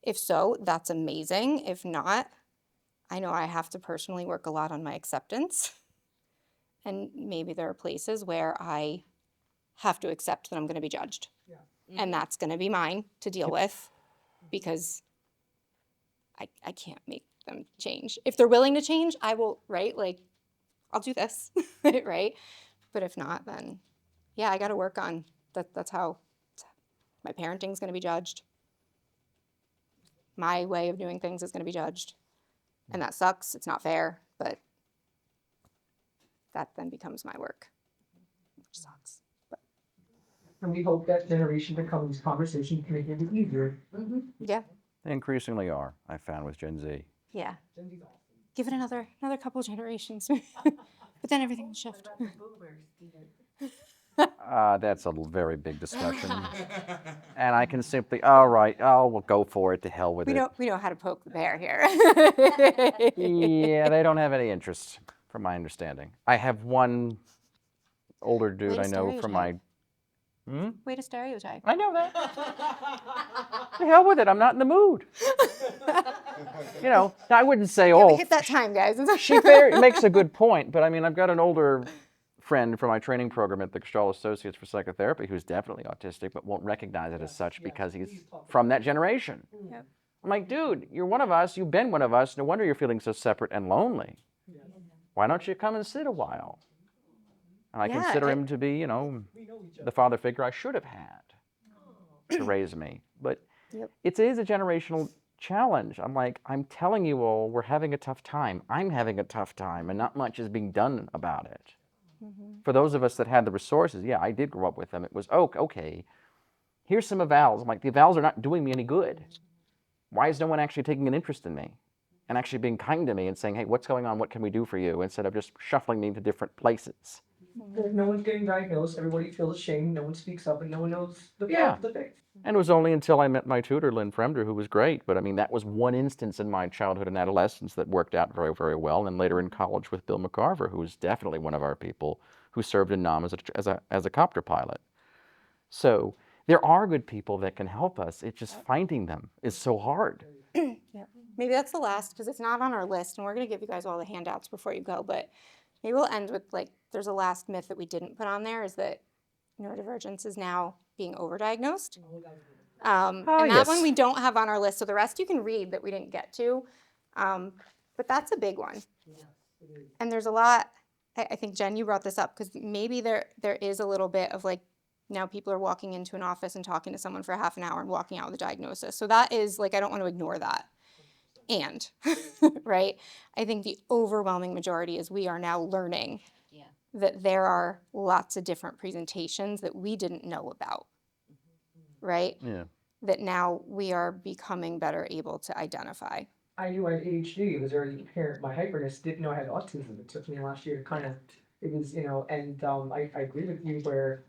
if so, that's amazing. If not, I know I have to personally work a lot on my acceptance. And maybe there are places where I have to accept that I'm going to be judged. And that's going to be mine to deal with because I can't make them change. If they're willing to change, I will, right? Like, I'll do this, right? But if not, then, I got to work on that. That's how my parenting is going to be judged. My way of doing things is going to be judged. And that sucks. It's not fair, but that then becomes my work, which sucks. And we hope that generation to come, these conversations can make it easier. Yeah. They increasingly are, I found with Gen Z. Yeah. Give it another couple generations, but then everything will shift. That's a very big discussion. And I can simply, all right, oh, we'll go for it, to hell with it. We know how to poke the bear here. Yeah, they don't have any interest, from my understanding. I have one older dude I know from my... Way to stereotype. I know that. To hell with it, I'm not in the mood. You know, I wouldn't say, Yeah, oh... we hit that time, guys. She makes a good point, but I mean, I've got an older friend from my training program at the Gestalt Associates for Psychotherapy who's definitely autistic, but won't recognize it as such because he's from that generation. Yep. I'm like, dude, you're one of us, you've been one of us, no wonder you're feeling so separate and lonely. Why don't you come and sit a while? And I consider him to be, you know, the father figure I should have had to raise me. But it is a generational challenge. I'm like, I'm telling you all, we're having a tough time. I'm having a tough time, and not much is being done about it. For those of us that had the resources, yeah, I did grow up with them. It was, oh, okay, here's some evals. I'm like, the evals are not doing me any good. Why is no one actually taking an interest in me and actually being kind to me and saying, hey, what's going on? What can we do for you? Instead of just shuffling me to different places. No one's getting diagnosed, everybody feels ashamed, no one speaks up, and no one knows the thing. And it was only until I met my tutor, Lynn Fremder, who was great. But I mean, that was one instance in my childhood and adolescence that worked out very, very well. And later in college with Bill McCarver, who was definitely one of our people who served in Nam as a copter pilot. So there are good people that can help us. It's just finding them is so hard. Maybe that's the last, because it's not on our list, and we're going to give you guys all the handouts before you go, but maybe we'll end with, like, there's a last myth that we didn't put on there, is that neurodivergence is now being overdiagnosed. And that one we don't have on our list, so the rest you can read that we didn't get to. But that's a big one. And there's a lot, I think, Jen, you brought this up, because maybe there is a little bit of, like, now people are walking into an office and talking to someone for half an hour and walking out with a diagnosis. So that is, like, I don't want to ignore that. And, right, I think the overwhelming majority is we are now learning that there are lots of different presentations that we didn't know about, right? Yeah. That now we are becoming better able to identify. I knew I had ADHD, it was already apparent. My hyperness, didn't know I had autism. It took me last year to kind of, it was, you know, and I agree with you where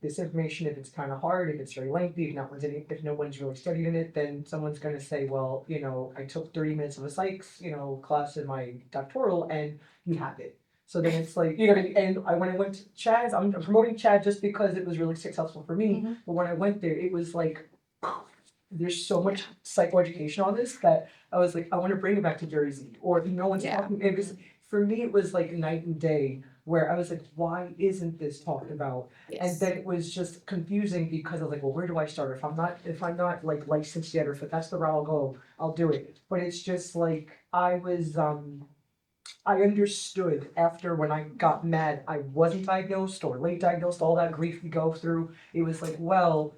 this information, if it's kind of hard, if it's very lengthy, if no one's really studied in it, then someone's going to say, well, you know, I took 30 minutes of a psychs, you know, class in my doctoral, and you have it. So then it's like, you know, and when I went to Chad's, I'm promoting Chad just because it was really successful for me. But when I went there, it was like, there's so much psychoeducation on this that I was like, I want to bring it back to Jersey. Or no one's talking. It was, for me, it was like night and day, where I was like, why isn't this talked about? And then it was just confusing because I was like, well, where do I start? If I'm not like licensed yet, or if that's the route I'll go, I'll do it. But it's just like, I understood after when I got mad, I wasn't diagnosed or late diagnosed, all that grief we go through. It was like, well,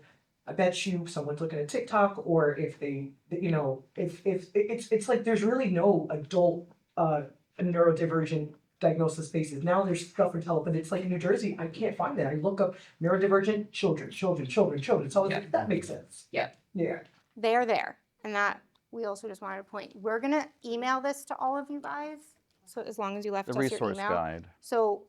I bet you someone's looking at TikTok, or if they, you know, if it's like there's really no adult neurodivergent diagnosis spaces. Now there's stuff for tele, but it's like in New Jersey, I can't find that. I look up neurodivergent children. So I was like, that makes sense. Yeah. They are there. And that we also just wanted to point. We're gonna email this to all of you guys. So as long as you left us your email. The resource guide. So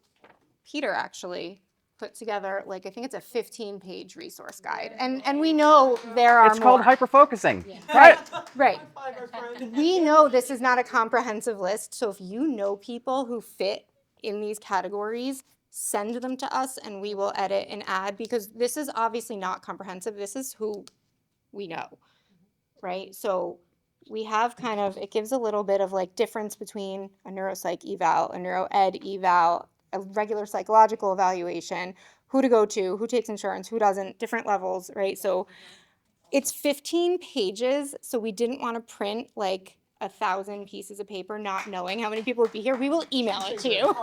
Peter actually put together, like, I think it's a 15-page resource guide. And we know there are It's called hyperfocusing. Right. We know this is not a comprehensive list. So if you know people who fit in these categories, send them to us and we will edit and add, because this is obviously not comprehensive. This is who we know, right? So we have kind of, it gives a little bit of like difference between a neuropsych eval, a neuroed eval, a regular psychological evaluation, who to go to, who takes insurance, who doesn't, different levels, right? So it's 15 pages, so we didn't want to print like 1,000 pieces of paper not knowing how many people would be here. We will email it to you.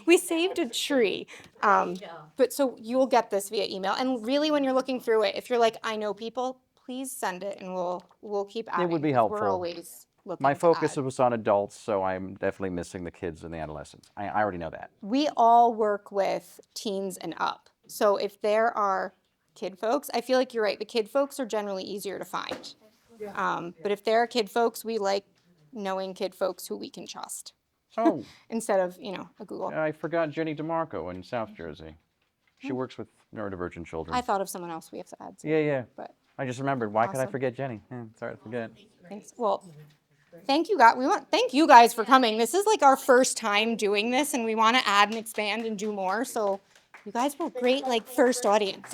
We saved a tree. But so you'll get this via email. And really when you're looking through it, if you're like, I know people, please send it and we'll keep adding. It would be helpful. We're always looking My to focus add. was on adults, so I'm definitely missing the kids and the adolescents. I already know that. We all work with teens and up. So if there are kid folks, I feel like you're right. The kid folks are generally easier to find. But if there are kid folks, we like knowing kid folks who we can trust. Oh, instead of, you know, a Google. I forgot Jenny DeMarco in South Jersey. She works with neurodivergent children. I thought of someone else we have to add. To, Yeah. But I just remembered. Why could I Awesome. forget Jenny? Sorry to forget. thanks. Well, thank you guys. Thank you guys for coming. This is like our first time doing this, and we want to add and expand and do more. So you guys were great, like first audience.